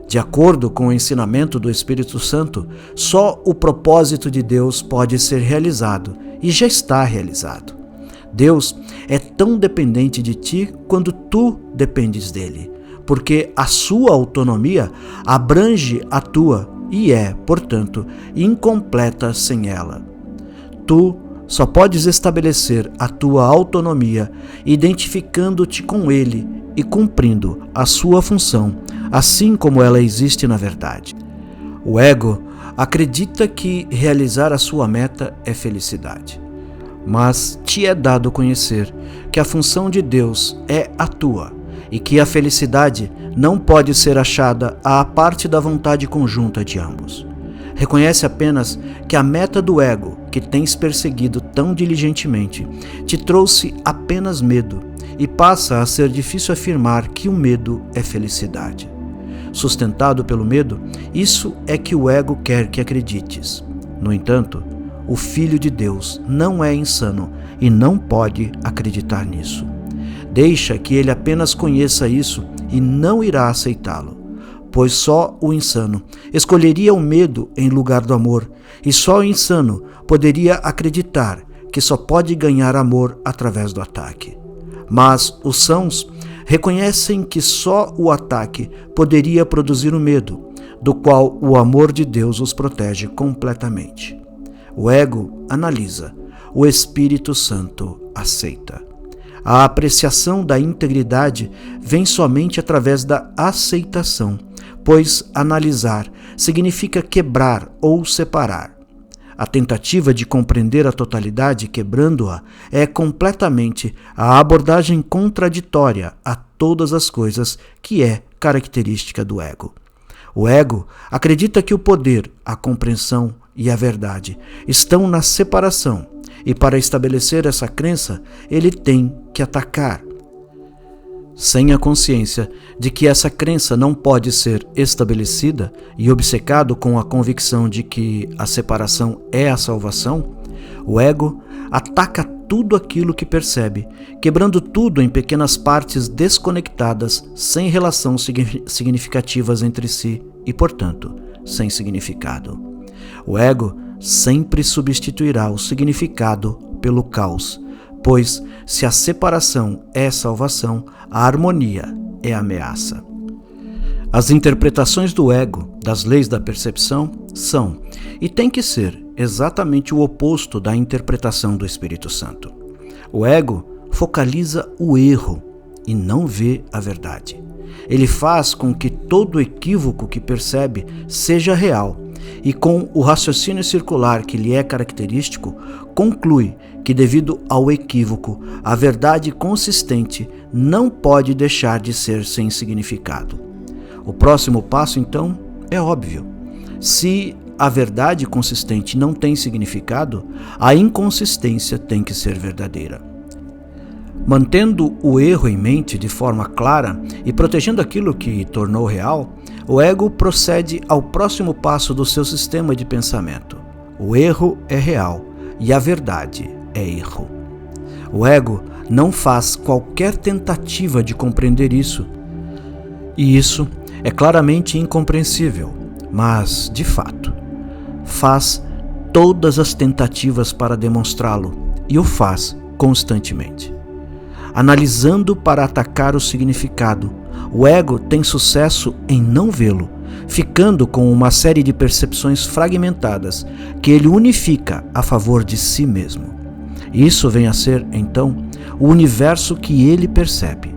S1: De acordo com o ensinamento do Espírito Santo, só o propósito de Deus pode ser realizado e já está realizado. Deus é tão dependente de ti quanto tu dependes dele, porque a sua autonomia abrange a tua e é, portanto, incompleta sem ela. Tu só podes estabelecer a tua autonomia identificando-te com ele e cumprindo a sua função, assim como ela existe na verdade. O ego acredita que realizar a sua meta é felicidade, mas te é dado conhecer que a função de Deus é a tua e que a felicidade não pode ser achada à parte da vontade conjunta de ambos. Reconhece apenas que a meta do ego, que tens perseguido tão diligentemente, te trouxe apenas medo e passa a ser difícil afirmar que o medo é felicidade. Sustentado pelo medo, isso é que o ego quer que acredites. No entanto, o Filho de Deus não é insano e não pode acreditar nisso. Deixa que ele apenas conheça isso e não irá aceitá-lo, pois só o insano escolheria o medo em lugar do amor, e só o insano poderia acreditar que só pode ganhar amor através do ataque. Mas os sãos reconhecem que só o ataque poderia produzir o medo, do qual o amor de Deus os protege completamente. O ego analisa, o Espírito Santo aceita. A apreciação da integridade vem somente através da aceitação, pois analisar significa quebrar ou separar. A tentativa de compreender a totalidade quebrando-a é completamente a abordagem contraditória a todas as coisas que é característica do ego. O ego acredita que o poder, a compreensão e a verdade estão na separação, e para estabelecer essa crença, ele tem que atacar. Sem a consciência de que essa crença não pode ser estabelecida e obcecado com a convicção de que a separação é a salvação, o ego ataca tudo aquilo que percebe, quebrando tudo em pequenas partes desconectadas, sem relação significativas entre si e, portanto, sem significado. O ego sempre substituirá o significado pelo caos, pois se a separação é salvação, a harmonia é ameaça. As interpretações do ego das leis da percepção são, e têm que ser, exatamente o oposto da interpretação do Espírito Santo. O ego focaliza o erro e não vê a verdade. Ele faz com que todo equívoco que percebe seja real, e com o raciocínio circular que lhe é característico, conclui que, devido ao equívoco, a verdade consistente não pode deixar de ser sem significado. O próximo passo, então, é óbvio. Se a verdade consistente não tem significado, a inconsistência tem que ser verdadeira. Mantendo o erro em mente de forma clara e protegendo aquilo que tornou real, o ego procede ao próximo passo do seu sistema de pensamento. O erro é real e a verdade é erro. O ego não faz qualquer tentativa de compreender isso, e isso é claramente incompreensível, mas, de fato, faz todas as tentativas para demonstrá-lo e o faz constantemente. Analisando para atacar o significado, o ego tem sucesso em não vê-lo, ficando com uma série de percepções fragmentadas que ele unifica a favor de si mesmo. Isso vem a ser, então, o universo que ele percebe,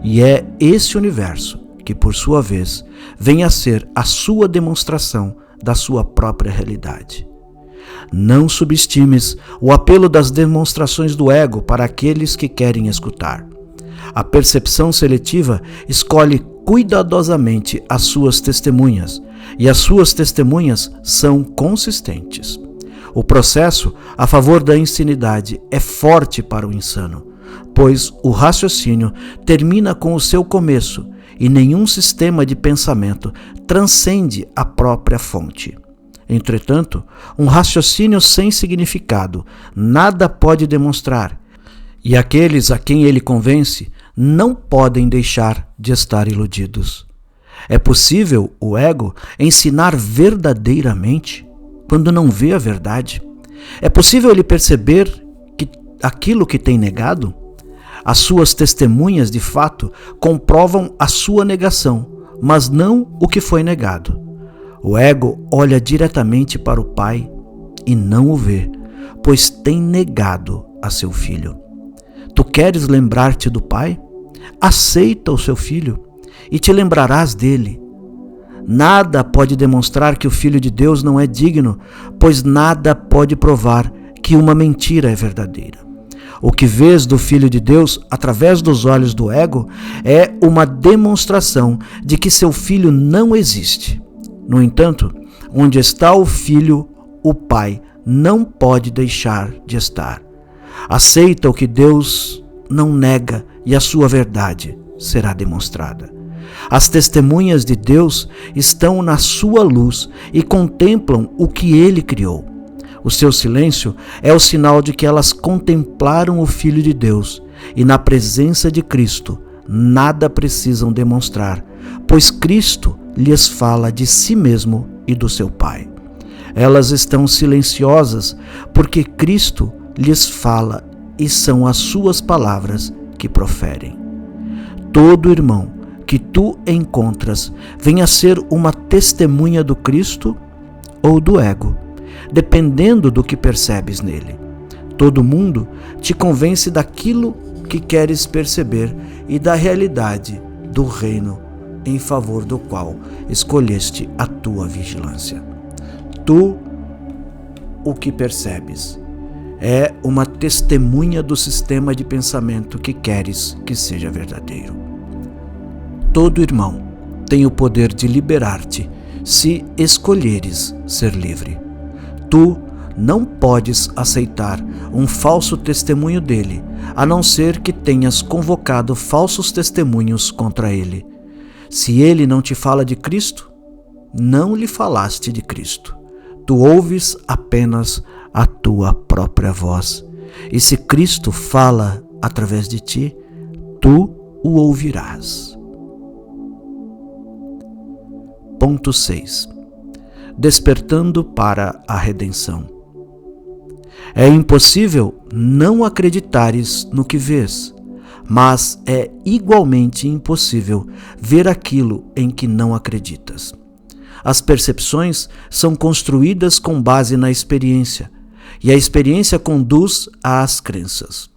S1: e é esse universo que, por sua vez, vem a ser a sua demonstração da sua própria realidade. Não subestimes o apelo das demonstrações do ego para aqueles que querem escutar. A percepção seletiva escolhe cuidadosamente as suas testemunhas, e as suas testemunhas são consistentes. O processo a favor da insanidade é forte para o insano, pois o raciocínio termina com o seu começo e nenhum sistema de pensamento transcende a própria fonte. Entretanto, um raciocínio sem significado nada pode demonstrar, e aqueles a quem ele convence não podem deixar de estar iludidos. É possível o ego ensinar verdadeiramente quando não vê a verdade? É possível ele perceber que aquilo que tem negado? As suas testemunhas, de fato, comprovam a sua negação, mas não o que foi negado. O ego olha diretamente para o Pai e não o vê, pois tem negado a seu filho. Tu queres lembrar-te do Pai? Aceita o seu filho e te lembrarás dele. Nada pode demonstrar que o Filho de Deus não é digno, pois nada pode provar que uma mentira é verdadeira. O que vês do Filho de Deus através dos olhos do ego é uma demonstração de que seu filho não existe. No entanto, onde está o filho, o Pai não pode deixar de estar. Aceita o que Deus não nega e a sua verdade será demonstrada. As testemunhas de Deus estão na sua luz e contemplam o que ele criou. O seu silêncio é o sinal de que elas contemplaram o Filho de Deus e, na presença de Cristo, nada precisam demonstrar, pois Cristo lhes fala de si mesmo e do seu Pai. Elas estão silenciosas porque Cristo lhes fala e são as suas palavras que proferem. Todo irmão que tu encontras vem a ser uma testemunha do Cristo ou do ego, dependendo do que percebes nele. Todo mundo te convence daquilo que queres perceber e da realidade do reino em favor do qual escolheste a tua vigilância. Tu, o que percebes, é uma testemunha do sistema de pensamento que queres que seja verdadeiro. Todo irmão tem o poder de liberar-te se escolheres ser livre. Tu não podes aceitar um falso testemunho dele, a não ser que tenhas convocado falsos testemunhos contra ele. Se ele não te fala de Cristo, não lhe falaste de Cristo. Tu ouves apenas a tua própria voz. E se Cristo fala através de ti, tu o ouvirás. Ponto 6. Despertando para a redenção. É impossível não acreditares no que vês, mas é igualmente impossível ver aquilo em que não acreditas. As percepções são construídas com base na experiência, e a experiência conduz às crenças.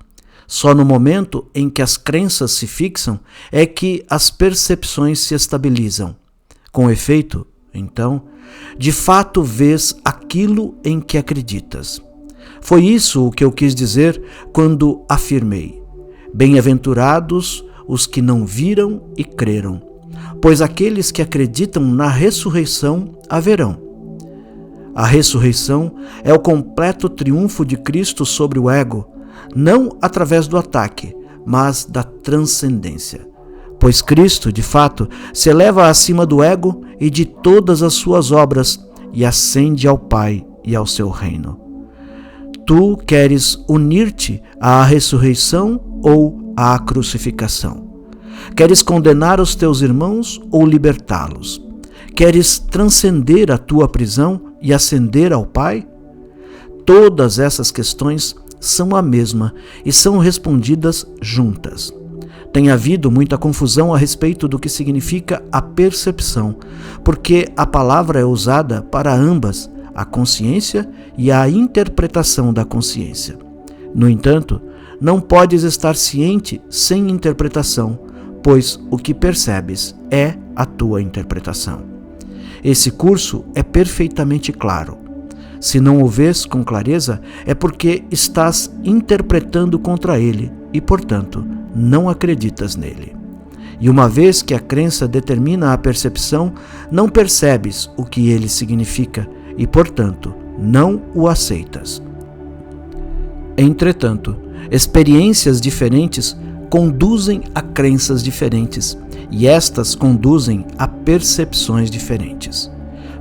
S1: Só no momento em que as crenças se fixam é que as percepções se estabilizam. Com efeito, então, de fato vês aquilo em que acreditas. Foi isso o que eu quis dizer quando afirmei: bem-aventurados os que não viram e creram, pois aqueles que acreditam na ressurreição a verão. A ressurreição é o completo triunfo de Cristo sobre o ego, não através do ataque, mas da transcendência. Pois Cristo, de fato, se eleva acima do ego e de todas as suas obras e ascende ao Pai e ao seu reino. Tu queres unir-te à ressurreição ou à crucificação? Queres condenar os teus irmãos ou libertá-los? Queres transcender a tua prisão e ascender ao Pai? Todas essas questões são a mesma e são respondidas juntas. Tem havido muita confusão a respeito do que significa a percepção, porque a palavra é usada para ambas, a consciência e a interpretação da consciência. No entanto, não podes estar ciente sem interpretação, pois o que percebes é a tua interpretação. Esse curso é perfeitamente claro. Se não o vês com clareza, é porque estás interpretando contra ele e, portanto, não acreditas nele. E uma vez que a crença determina a percepção, não percebes o que ele significa e, portanto, não o aceitas. Entretanto, experiências diferentes conduzem a crenças diferentes, e estas conduzem a percepções diferentes.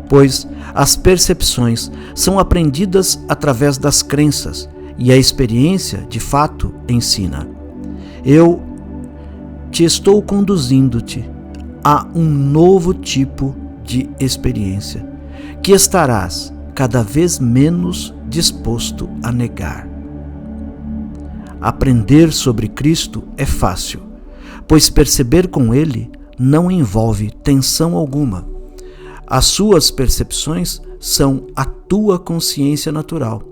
S1: Pois as percepções são aprendidas através das crenças, e a experiência, de fato, ensina. Eu te estou conduzindo-te a um novo tipo de experiência, que estarás cada vez menos disposto a negar. Aprender sobre Cristo é fácil, pois perceber com Ele não envolve tensão alguma. As suas percepções são a tua consciência natural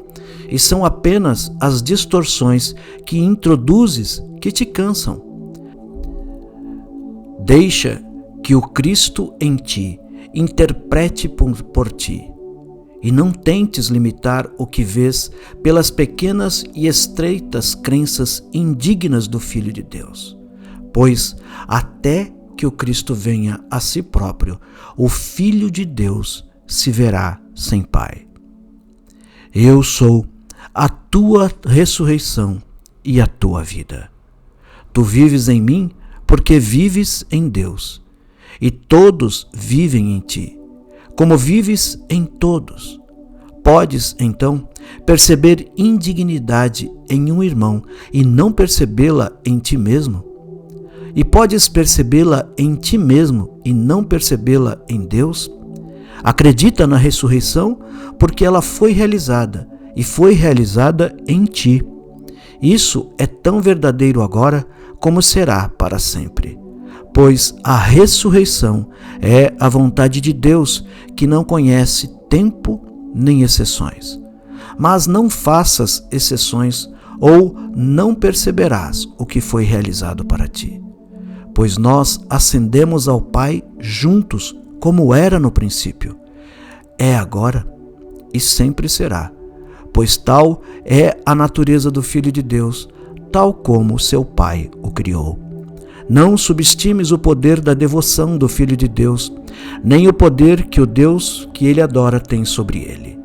S1: e são apenas as distorções que introduzes que te cansam. Deixa que o Cristo em ti interprete por ti. E não tentes limitar o que vês pelas pequenas e estreitas crenças indignas do Filho de Deus. Pois até que o Cristo venha a si próprio, o Filho de Deus se verá sem Pai. Eu sou a tua ressurreição e a tua vida. Tu vives em mim porque vives em Deus, e todos vivem em ti, como vives em todos. Podes, então, perceber indignidade em um irmão e não percebê-la em ti mesmo? E podes percebê-la em ti mesmo e não percebê-la em Deus? Acredita na ressurreição porque ela foi realizada e foi realizada em ti. Isso é tão verdadeiro agora como será para sempre. Pois a ressurreição é a vontade de Deus, que não conhece tempo nem exceções. Mas não faças exceções ou não perceberás o que foi realizado para ti. Pois nós ascendemos ao Pai juntos, como era no princípio. É agora e sempre será, pois tal é a natureza do Filho de Deus, tal como seu Pai o criou. Não subestimes o poder da devoção do Filho de Deus, nem o poder que o Deus que ele adora tem sobre ele.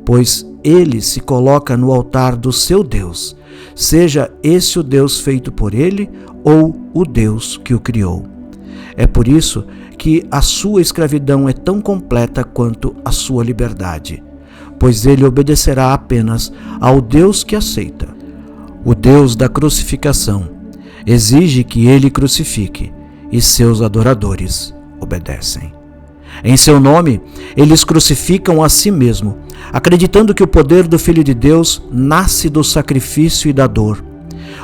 S1: Pois ele se coloca no altar do seu Deus, seja esse o Deus feito por ele ou o Deus que o criou. É por isso que a sua escravidão é tão completa quanto a sua liberdade, pois ele obedecerá apenas ao Deus que aceita. O Deus da crucificação exige que ele crucifique, e seus adoradores obedecem. Em seu nome, eles crucificam a si mesmo, acreditando que o poder do Filho de Deus nasce do sacrifício e da dor.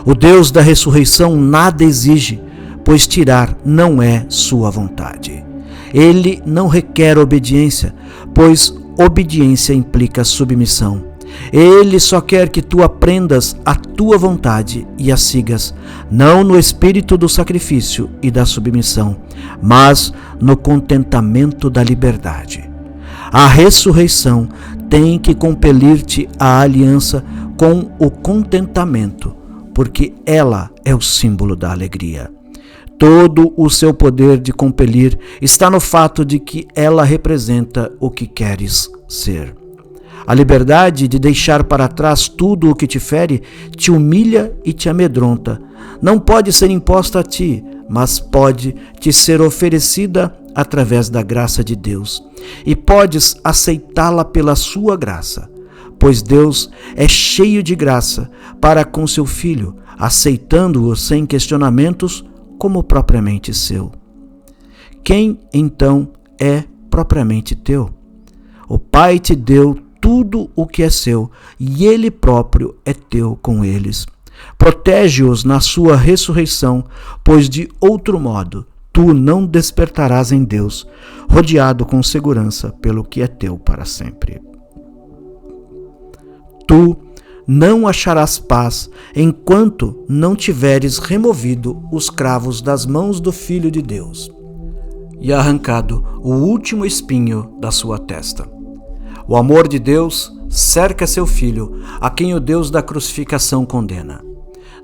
S1: O Deus da ressurreição nada exige, pois tirar não é sua vontade. Ele não requer obediência, pois obediência implica submissão. Ele só quer que tu aprendas a tua vontade e a sigas, não no espírito do sacrifício e da submissão, mas no contentamento da liberdade. A ressurreição tem que compelir-te à aliança com o contentamento, porque ela é o símbolo da alegria. Todo o seu poder de compelir está no fato de que ela representa o que queres ser. A liberdade de deixar para trás tudo o que te fere, te humilha e te amedronta. Não pode ser imposta a ti, mas pode te ser oferecida através da graça de Deus. E podes aceitá-la pela sua graça, pois Deus é cheio de graça para com seu Filho, aceitando-o sem questionamentos como propriamente seu. Quem, então, é propriamente teu? O Pai te deu tudo o que é seu, e ele próprio é teu com eles. Protege-os na sua ressurreição, pois de outro modo tu não despertarás em Deus, rodeado com segurança pelo que é teu para sempre. Tu não acharás paz enquanto não tiveres removido os cravos das mãos do Filho de Deus e arrancado o último espinho da sua testa. O amor de Deus cerca seu Filho, a quem o Deus da crucificação condena.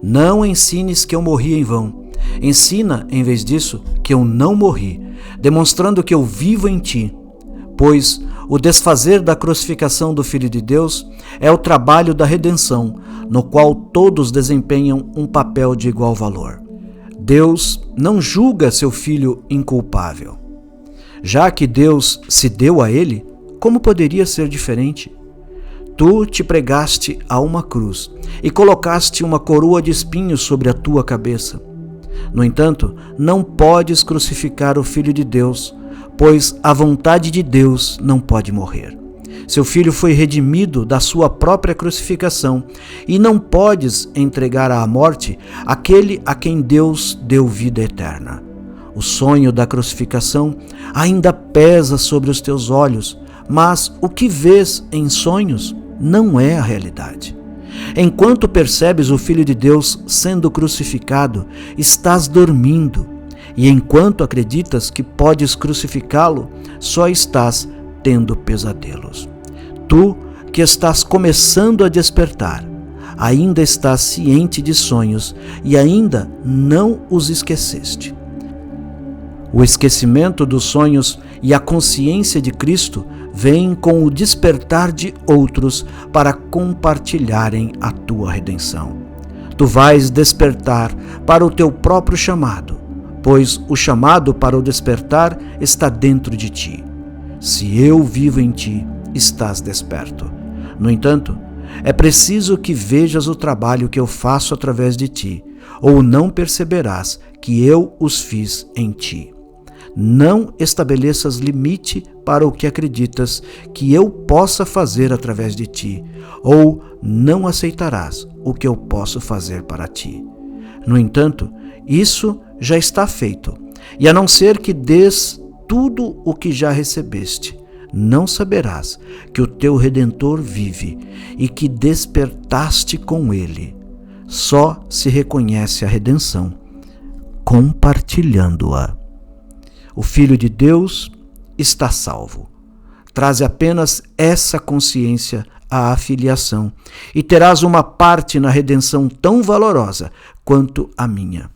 S1: Não ensines que eu morri em vão. Ensina, em vez disso, que eu não morri, demonstrando que eu vivo em ti. Pois o desfazer da crucificação do Filho de Deus é o trabalho da redenção, no qual todos desempenham um papel de igual valor. Deus não julga seu Filho inculpável. Já que Deus se deu a ele, como poderia ser diferente? Tu te pregaste a uma cruz e colocaste uma coroa de espinhos sobre a tua cabeça. No entanto, não podes crucificar o Filho de Deus, pois a vontade de Deus não pode morrer. Seu Filho foi redimido da sua própria crucificação e não podes entregar à morte aquele a quem Deus deu vida eterna. O sonho da crucificação ainda pesa sobre os teus olhos, mas o que vês em sonhos não é a realidade. Enquanto percebes o Filho de Deus sendo crucificado, estás dormindo, e enquanto acreditas que podes crucificá-lo, só estás tendo pesadelos. Tu, que estás começando a despertar, ainda estás ciente de sonhos e ainda não os esqueceste. O esquecimento dos sonhos e a consciência de Cristo vêm com o despertar de outros para compartilharem a tua redenção. Tu vais despertar para o teu próprio chamado, pois o chamado para o despertar está dentro de ti. Se eu vivo em ti, estás desperto. No entanto, é preciso que vejas o trabalho que eu faço através de ti, ou não perceberás que eu os fiz em ti. Não estabeleças limite para o que acreditas que eu possa fazer através de ti, ou não aceitarás o que eu posso fazer para ti. No entanto, isso já está feito, e a não ser que dês tudo o que já recebeste, não saberás que o teu Redentor vive e que despertaste com ele. Só se reconhece a redenção compartilhando-a. O Filho de Deus está salvo. Traze apenas essa consciência à afiliação e terás uma parte na redenção tão valorosa quanto a minha.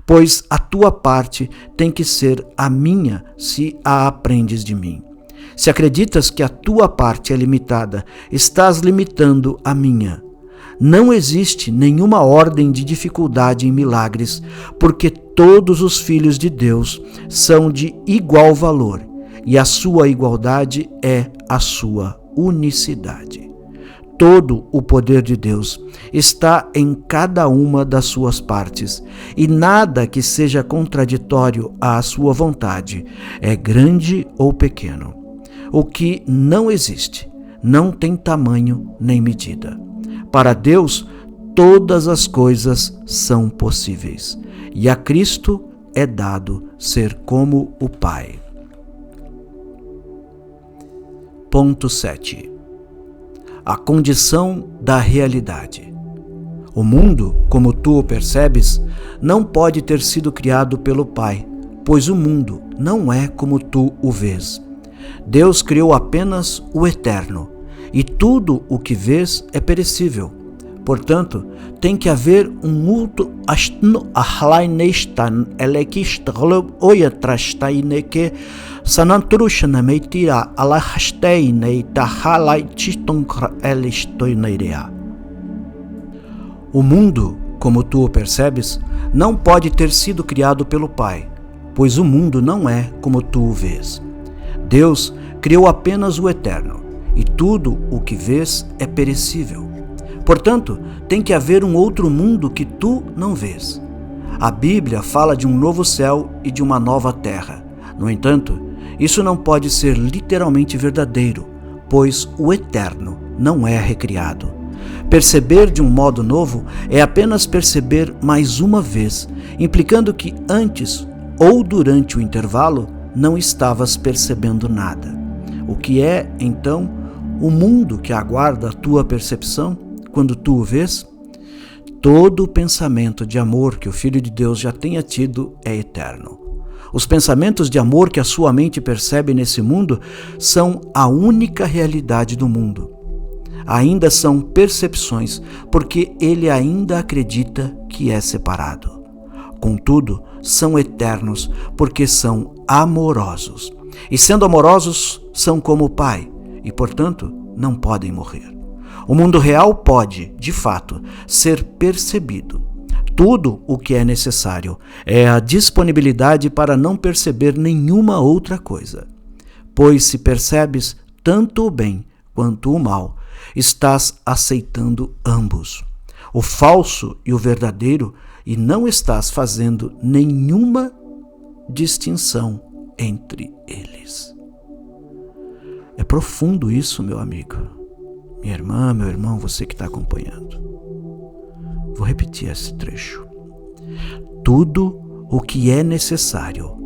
S1: Pois a tua parte tem que ser a minha se a aprendes de mim. Se acreditas que a tua parte é limitada, estás limitando a minha. Não existe nenhuma ordem de dificuldade em milagres, porque todos os filhos de Deus são de igual valor, e a sua igualdade é a sua unicidade. Todo o poder de Deus está em cada uma das suas partes, e nada que seja contraditório à sua vontade é grande ou pequeno. O que não existe não tem tamanho nem medida. Para Deus, todas as coisas são possíveis, e a Cristo é dado ser como o Pai. Ponto 7. A condição da realidade. O mundo, como tu o percebes, não pode ter sido criado pelo Pai, pois o mundo não é como tu o vês. Deus criou apenas o eterno, e tudo o que vês é perecível. Portanto, tem que haver um mundo O mundo, como tu o percebes, não pode ter sido criado pelo Pai, pois o mundo não é como tu o vês. Deus criou apenas o eterno, e tudo o que vês é perecível. Portanto, tem que haver um outro mundo que tu não vês. A Bíblia fala de um novo céu e de uma nova terra. No entanto, isso não pode ser literalmente verdadeiro, pois o eterno não é recriado. Perceber de um modo novo é apenas perceber mais uma vez, implicando que antes ou durante o intervalo não estavas percebendo nada. O que é, então, o mundo que aguarda a tua percepção? quando tu o vês? Todo o pensamento de amor que o Filho de Deus já tenha tido é eterno. Os pensamentos de amor que a sua mente percebe nesse mundo são a única realidade do mundo. Ainda são percepções, porque ele ainda acredita que é separado. Contudo, são eternos, porque são amorosos. E sendo amorosos, são como o Pai, e portanto, não podem morrer. O mundo real pode, de fato, ser percebido. Tudo o que é necessário é a disponibilidade para não perceber nenhuma outra coisa. Pois se percebes tanto o bem quanto o mal, estás aceitando ambos, o falso e o verdadeiro, e não estás fazendo nenhuma distinção entre eles. É profundo isso, meu amigo, minha irmã, meu irmão, você que está acompanhando. Vou repetir esse trecho. Tudo o que é necessário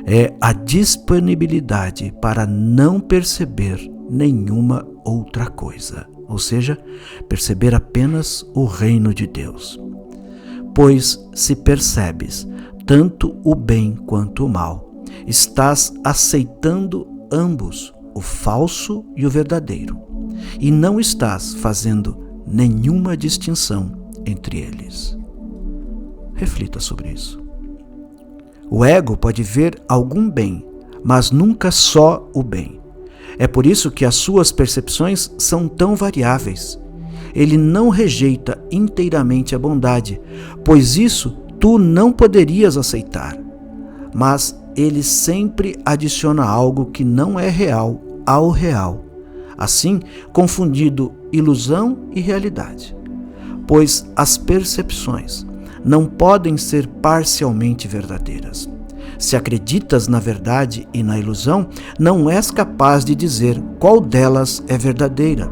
S1: é a disponibilidade para não perceber nenhuma outra coisa, ou seja, perceber apenas o reino de Deus. Pois se percebes tanto o bem quanto o mal, estás aceitando ambos, o falso e o verdadeiro, e não estás fazendo nenhuma distinção entre eles. Reflita sobre isso. O ego pode ver algum bem, mas nunca só o bem. É por isso que as suas percepções são tão variáveis. Ele não rejeita inteiramente a bondade, pois isso tu não poderias aceitar. Mas ele sempre adiciona algo que não é real ao real, assim confundindo ilusão e realidade. Pois as percepções não podem ser parcialmente verdadeiras. Se acreditas na verdade e na ilusão, não és capaz de dizer qual delas é verdadeira.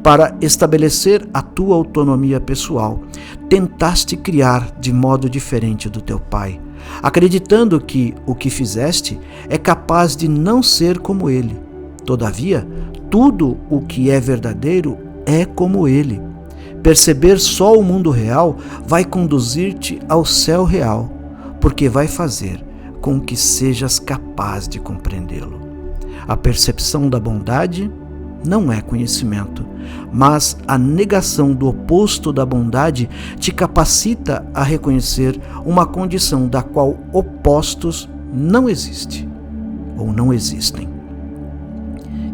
S1: Para estabelecer a tua autonomia pessoal, tentaste criar de modo diferente do teu pai, acreditando que o que fizeste é capaz de não ser como ele. Todavia, tudo o que é verdadeiro é como ele. Perceber só o mundo real vai conduzir-te ao céu real, porque vai fazer com que sejas capaz de compreendê-lo. A percepção da bondade não é conhecimento, mas a negação do oposto da bondade te capacita a reconhecer uma condição da qual opostos não existem ou não existem.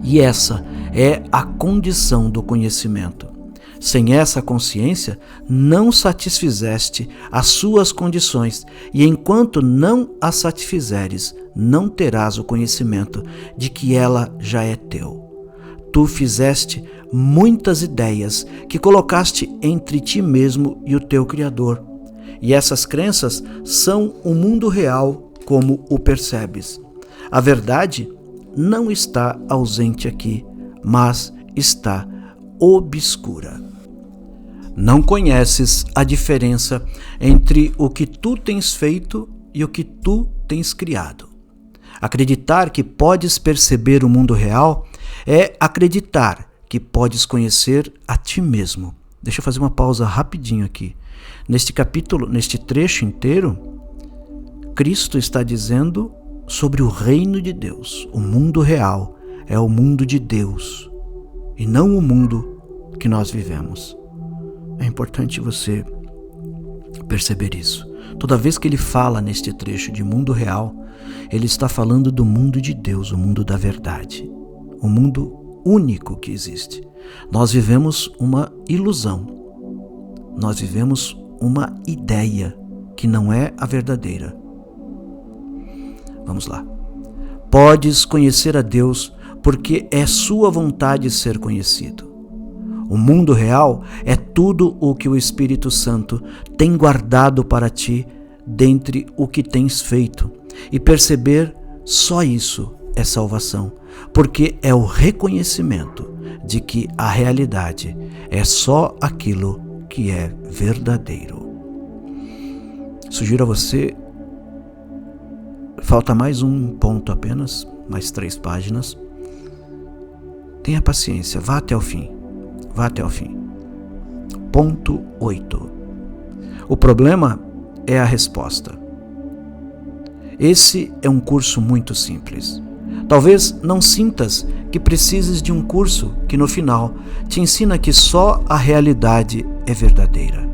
S1: E essa é a condição do conhecimento. Sem essa consciência, não satisfizeste as suas condições, e enquanto não as satisfizeres, não terás o conhecimento de que ela já é teu. Tu fizeste muitas ideias que colocaste entre ti mesmo e o teu Criador, e essas crenças são o mundo real como o percebes. A verdade não está ausente aqui, mas está obscura. Não conheces a diferença entre o que tu tens feito e o que tu tens criado. Acreditar que podes perceber o mundo real é acreditar que podes conhecer a ti mesmo. Deixa eu fazer uma pausa rapidinho aqui. Neste capítulo, neste trecho inteiro, Cristo está dizendo sobre o reino de Deus. O mundo real é o mundo de Deus e não o mundo que nós vivemos. É importante você perceber isso. Toda vez que ele fala neste trecho de mundo real, ele está falando do mundo de Deus, o mundo da verdade, o mundo único que existe. Nós vivemos uma ilusão, nós vivemos uma ideia que não é a verdadeira. Vamos lá. Podes conhecer a Deus porque é sua vontade ser conhecido. O mundo real é tudo o que o Espírito Santo tem guardado para ti dentre o que tens feito, e perceber só isso é salvação, porque é o reconhecimento de que a realidade é só aquilo que é verdadeiro. Sugiro a você, falta mais um ponto apenas, mais 3 páginas. Tenha paciência, vá até o fim. Vá até o fim. Ponto 8. O problema é a resposta. Esse é um curso muito simples. Talvez não sintas que precises de um curso que no final te ensina que só a realidade é verdadeira.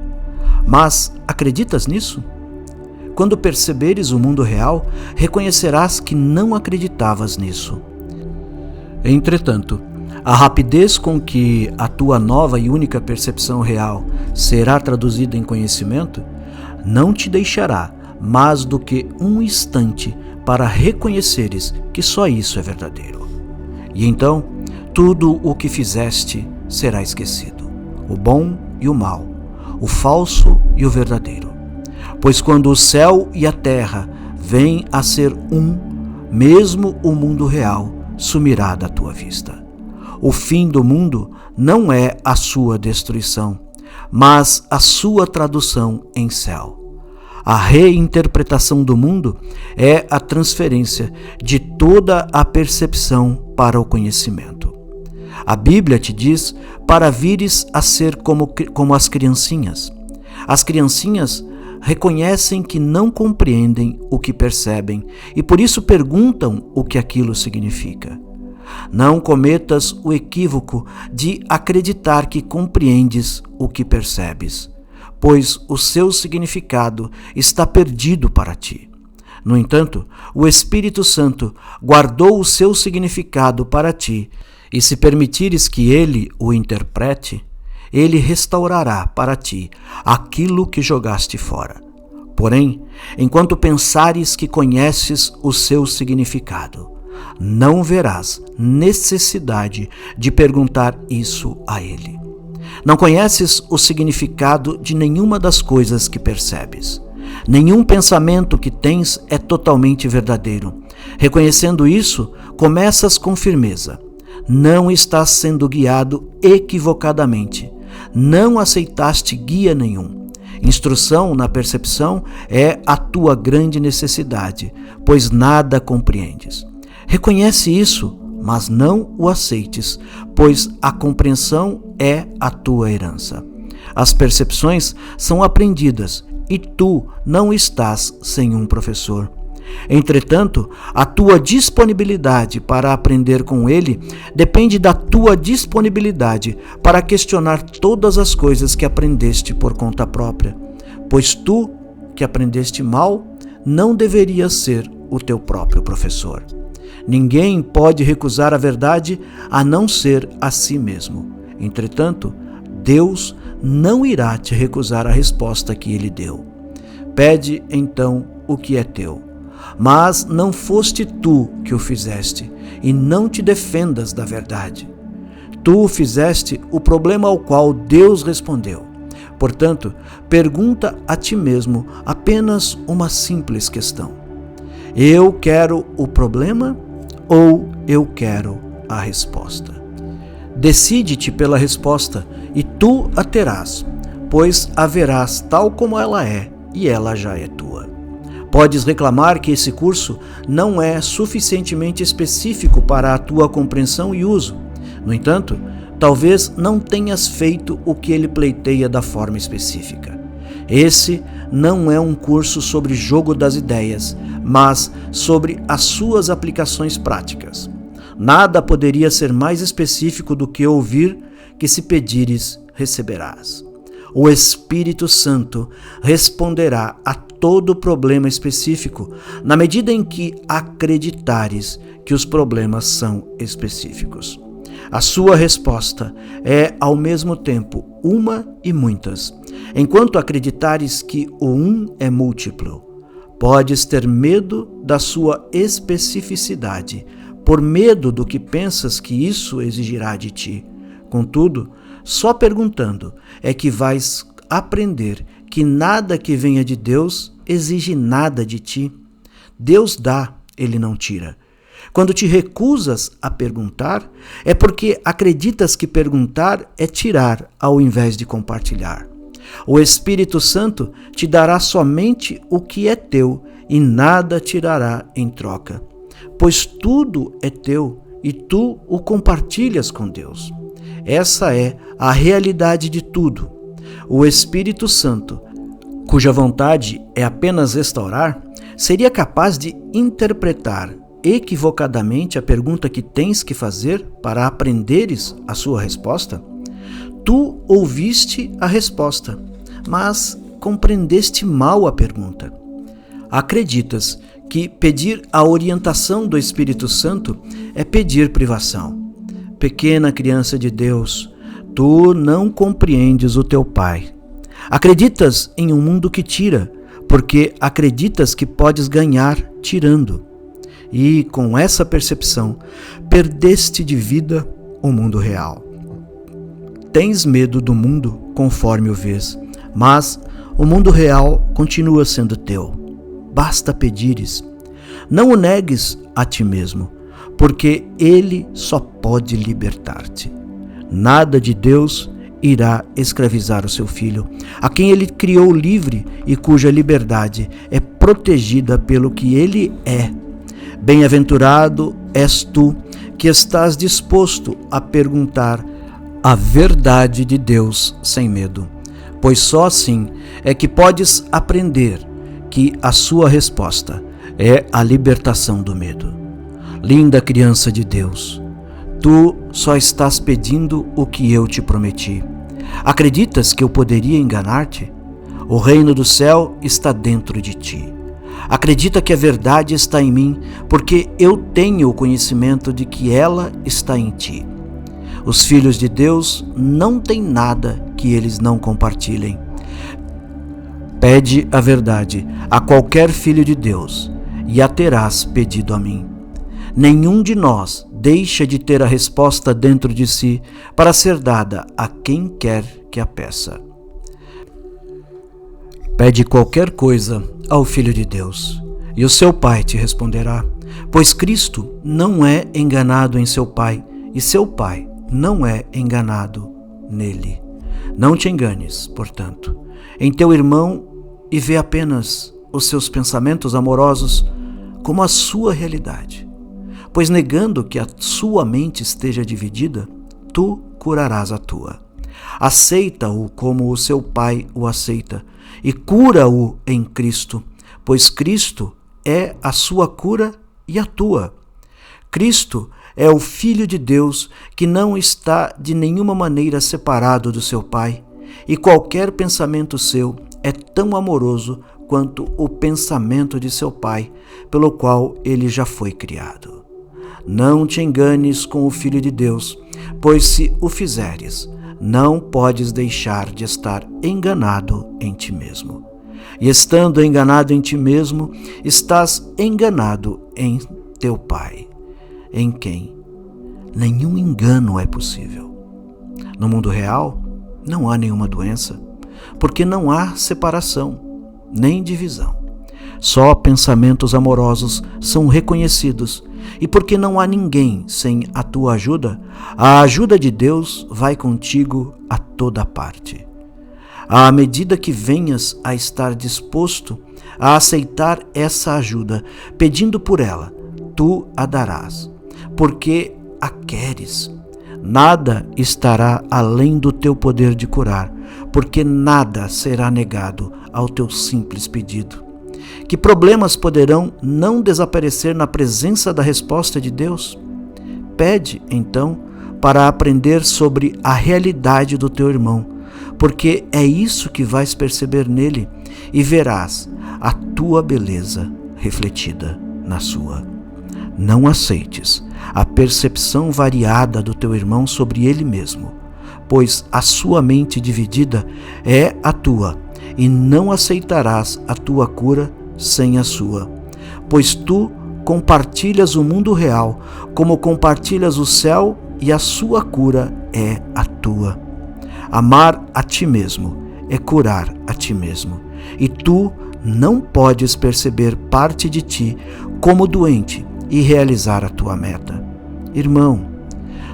S1: Mas acreditas nisso? Quando perceberes o mundo real, reconhecerás que não acreditavas nisso. Entretanto, a rapidez com que a tua nova e única percepção real será traduzida em conhecimento não te deixará mais do que um instante para reconheceres que só isso é verdadeiro. E então, tudo o que fizeste será esquecido, o bom e o mal, o falso e o verdadeiro. Pois quando o céu e a terra vêm a ser um, mesmo o mundo real sumirá da tua vista. O fim do mundo não é a sua destruição, mas a sua tradução em céu. A reinterpretação do mundo é a transferência de toda a percepção para o conhecimento. A Bíblia te diz para vires a ser como as criancinhas. As criancinhas reconhecem que não compreendem o que percebem e por isso perguntam o que aquilo significa. Não cometas o equívoco de acreditar que compreendes o que percebes, pois o seu significado está perdido para ti. No entanto, o Espírito Santo guardou o seu significado para ti, e se permitires que ele o interprete, ele restaurará para ti aquilo que jogaste fora. Porém, enquanto pensares que conheces o seu significado, não verás necessidade de perguntar isso a ele. Não conheces o significado de nenhuma das coisas que percebes. Nenhum pensamento que tens é totalmente verdadeiro. Reconhecendo isso, começas com firmeza. Não estás sendo guiado equivocadamente. Não aceitaste guia nenhum. Instrução na percepção é a tua grande necessidade, pois nada compreendes. Reconhece isso, mas não o aceites, pois a compreensão é a tua herança. As percepções são aprendidas e tu não estás sem um professor. Entretanto, a tua disponibilidade para aprender com ele depende da tua disponibilidade para questionar todas as coisas que aprendeste por conta própria, pois tu, que aprendeste mal, não deverias ser o teu próprio professor. Ninguém pode recusar a verdade a não ser a si mesmo. Entretanto, Deus não irá te recusar a resposta que ele deu. Pede, então, o que é teu. Mas não foste tu que o fizeste, e não te defendas da verdade. Tu fizeste o problema ao qual Deus respondeu. Portanto, pergunta a ti mesmo apenas uma simples questão: eu quero o problema ou eu quero a resposta? Decide-te pela resposta e tu a terás, pois a verás tal como ela é e ela já é tua. Podes reclamar que esse curso não é suficientemente específico para a tua compreensão e uso. No entanto, talvez não tenhas feito o que ele pleiteia da forma específica. Esse não é um curso sobre jogo das ideias, mas sobre as suas aplicações práticas. Nada poderia ser mais específico do que ouvir que se pedires, receberás. O Espírito Santo responderá a todo problema específico, na medida em que acreditares que os problemas são específicos. A sua resposta é, ao mesmo tempo, uma e muitas. Enquanto acreditares que o um é múltiplo, podes ter medo da sua especificidade, por medo do que pensas que isso exigirá de ti. Contudo, só perguntando é que vais aprender que nada que venha de Deus exige nada de ti. Deus dá, ele não tira. Quando te recusas a perguntar, é porque acreditas que perguntar é tirar ao invés de compartilhar. O Espírito Santo te dará somente o que é teu e nada tirará em troca, pois tudo é teu e tu o compartilhas com Deus. Essa é a realidade de tudo. o Espírito Santo, cuja vontade é apenas restaurar, seria capaz de interpretar equivocadamente a pergunta que tens que fazer para aprenderes a sua resposta? Tu ouviste a resposta, mas compreendeste mal a pergunta. Acreditas que pedir a orientação do Espírito Santo é pedir privação. Pequena criança de Deus, tu não compreendes o teu Pai. Acreditas em um mundo que tira, porque acreditas que podes ganhar tirando. E, com essa percepção, perdeste de vida o mundo real. Tens medo do mundo conforme o vês, mas o mundo real continua sendo teu. Basta pedires. Não o negues a ti mesmo, porque ele só pode libertar-te. Nada de Deus irá escravizar o seu filho, a quem ele criou livre e cuja liberdade é protegida pelo que ele é. Bem-aventurado és tu que estás disposto a perguntar a verdade de Deus sem medo, pois só assim é que podes aprender que a sua resposta é a libertação do medo. Linda criança de Deus, tu só estás pedindo o que eu te prometi. Acreditas que eu poderia enganar-te? O reino do céu está dentro de ti. Acredita que a verdade está em mim, porque eu tenho o conhecimento de que ela está em ti. Os filhos de Deus não têm nada que eles não compartilhem. Pede a verdade a qualquer filho de Deus, e a terás pedido a mim. Nenhum de nós deixa de ter a resposta dentro de si para ser dada a quem quer que a peça. Pede qualquer coisa ao Filho de Deus, e o seu Pai te responderá, pois Cristo não é enganado em seu Pai, e seu Pai não é enganado nele. Não te enganes, portanto, em teu irmão e vê apenas os seus pensamentos amorosos como a sua realidade, pois negando que a sua mente esteja dividida, tu curarás a tua. Aceita-o como o seu Pai o aceita e cura-o em Cristo, pois Cristo é a sua cura e a tua. Cristo é o Filho de Deus que não está de nenhuma maneira separado do seu Pai, e qualquer pensamento seu é tão amoroso quanto o pensamento de seu Pai, pelo qual ele já foi criado. Não te enganes com o Filho de Deus, pois se o fizeres, não podes deixar de estar enganado em ti mesmo. E estando enganado em ti mesmo, estás enganado em teu Pai, em quem nenhum engano é possível. No mundo real, não há nenhuma doença, porque não há separação, nem divisão. Só pensamentos amorosos são reconhecidos, e porque não há ninguém sem a tua ajuda, a ajuda de Deus vai contigo a toda parte. À medida que venhas a estar disposto a aceitar essa ajuda, pedindo por ela, tu a darás, porque a queres. Nada estará além do teu poder de curar, porque nada será negado ao teu simples pedido. Que problemas poderão não desaparecer na presença da resposta de Deus? Pede, então, para aprender sobre a realidade do teu irmão, porque é isso que vais perceber nele e verás a tua beleza refletida na sua. Não aceites a percepção variada do teu irmão sobre ele mesmo, pois a sua mente dividida é a tua, e não aceitarás a tua cura sem a sua, pois tu compartilhas o mundo real, como compartilhas o céu, e a sua cura é a tua. Amar a ti mesmo é curar a ti mesmo, e tu não podes perceber parte de ti como doente e realizar a tua meta. Irmão,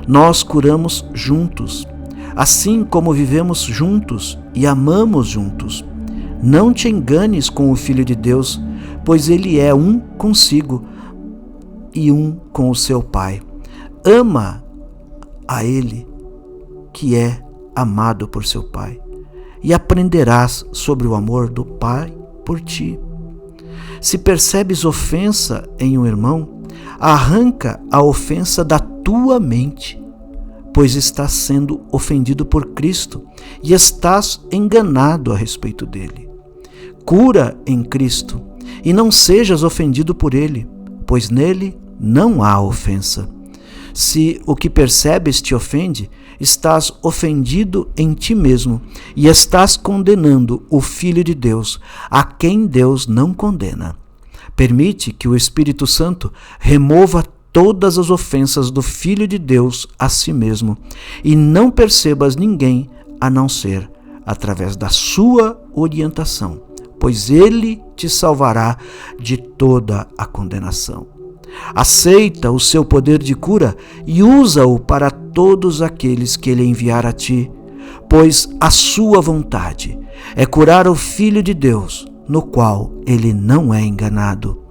S1: nós curamos juntos, assim como vivemos juntos e amamos juntos. Não te enganes com o Filho de Deus, pois ele é um consigo e um com o seu Pai. Ama a ele, que é amado por seu Pai, e aprenderás sobre o amor do Pai por ti. Se percebes ofensa em um irmão, arranca a ofensa da tua mente, pois estás sendo ofendido por Cristo e estás enganado a respeito dele. Cura em Cristo e não sejas ofendido por ele, pois nele não há ofensa. Se o que percebes te ofende, estás ofendido em ti mesmo e estás condenando o Filho de Deus, a quem Deus não condena. Permite que o Espírito Santo remova todas as ofensas do Filho de Deus a si mesmo e não percebas ninguém a não ser através da sua orientação, pois ele te salvará de toda a condenação. Aceita o seu poder de cura e usa-o para todos aqueles que ele enviar a ti, pois a sua vontade é curar o Filho de Deus, no qual ele não é enganado.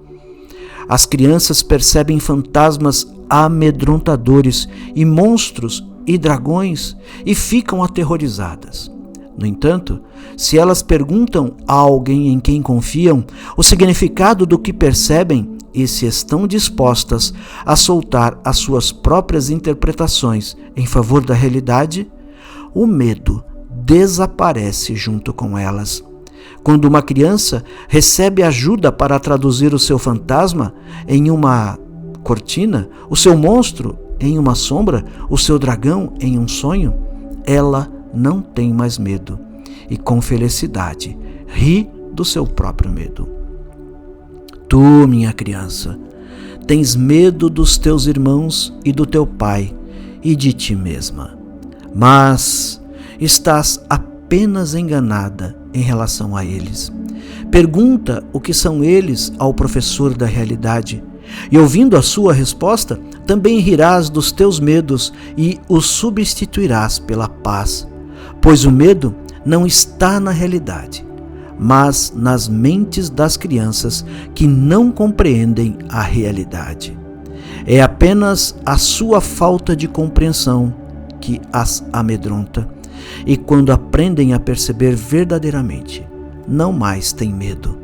S1: As crianças percebem fantasmas amedrontadores e monstros e dragões e ficam aterrorizadas. No entanto, se elas perguntam a alguém em quem confiam o significado do que percebem e se estão dispostas a soltar as suas próprias interpretações em favor da realidade, o medo desaparece junto com elas. Quando uma criança recebe ajuda para traduzir o seu fantasma em uma cortina, o seu monstro em uma sombra, o seu dragão em um sonho, ela não tem mais medo e, com felicidade, ri do seu próprio medo. Tu, minha criança, tens medo dos teus irmãos e do teu pai e de ti mesma, mas estás apenas enganada em relação a eles. Pergunta o que são eles ao professor da realidade, e ouvindo a sua resposta, também rirás dos teus medos e os substituirás pela paz, pois o medo não está na realidade, mas nas mentes das crianças que não compreendem a realidade. É apenas a sua falta de compreensão que as amedronta, e quando aprendem a perceber verdadeiramente, não mais têm medo.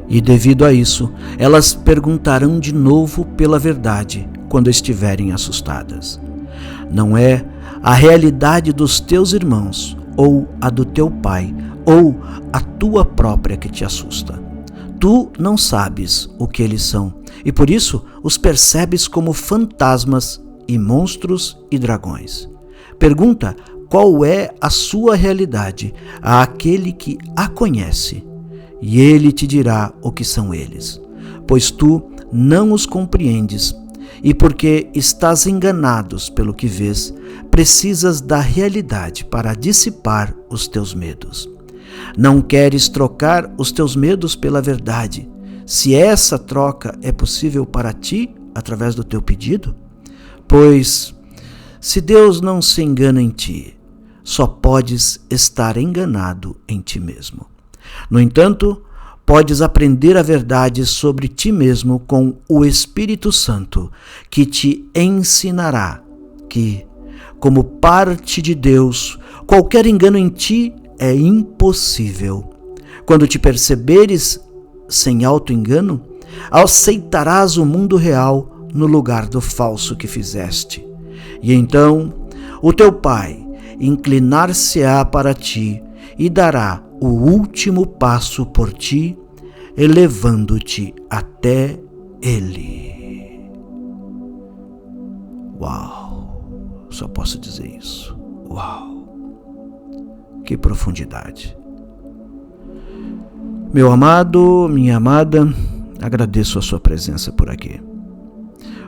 S1: E devido a isso, elas perguntarão de novo pela verdade quando estiverem assustadas. Não é a realidade dos teus irmãos, ou a do teu pai, ou a tua própria que te assusta. Tu não sabes o que eles são, e por isso os percebes como fantasmas e monstros e dragões. Pergunta qual é a sua realidade àquele que a conhece, e ele te dirá o que são eles, pois tu não os compreendes, e porque estás enganados pelo que vês, precisas da realidade para dissipar os teus medos. Não queres trocar os teus medos pela verdade, se essa troca é possível para ti através do teu pedido? Pois, se Deus não se engana em ti, só podes estar enganado em ti mesmo. No entanto, podes aprender a verdade sobre ti mesmo com o Espírito Santo, que te ensinará que, como parte de Deus, qualquer engano em ti é impossível. Quando te perceberes sem auto-engano, aceitarás o mundo real no lugar do falso que fizeste. E então o teu Pai inclinar-se-á para ti e dará o último passo por ti, elevando-te até Ele. Uau! Só posso dizer isso. Uau! Que profundidade! Meu amado, minha amada, agradeço a sua presença por aqui.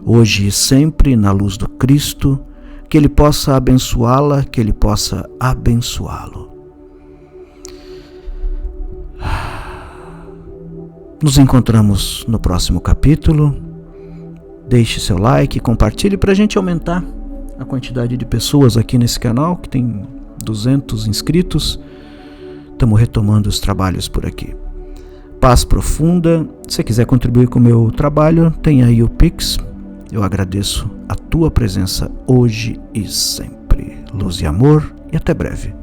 S1: Hoje e sempre, na luz do Cristo, que Ele possa abençoá-la, que Ele possa abençoá-lo. Nos encontramos no próximo capítulo. Deixe seu like, compartilhe para a gente aumentar a quantidade de pessoas aqui nesse canal, que tem 200 inscritos. Estamos retomando os trabalhos por aqui. Paz profunda. Se quiser contribuir com o meu trabalho, tem aí o Pix. Eu agradeço a tua presença hoje e sempre. Luz e amor, e até breve.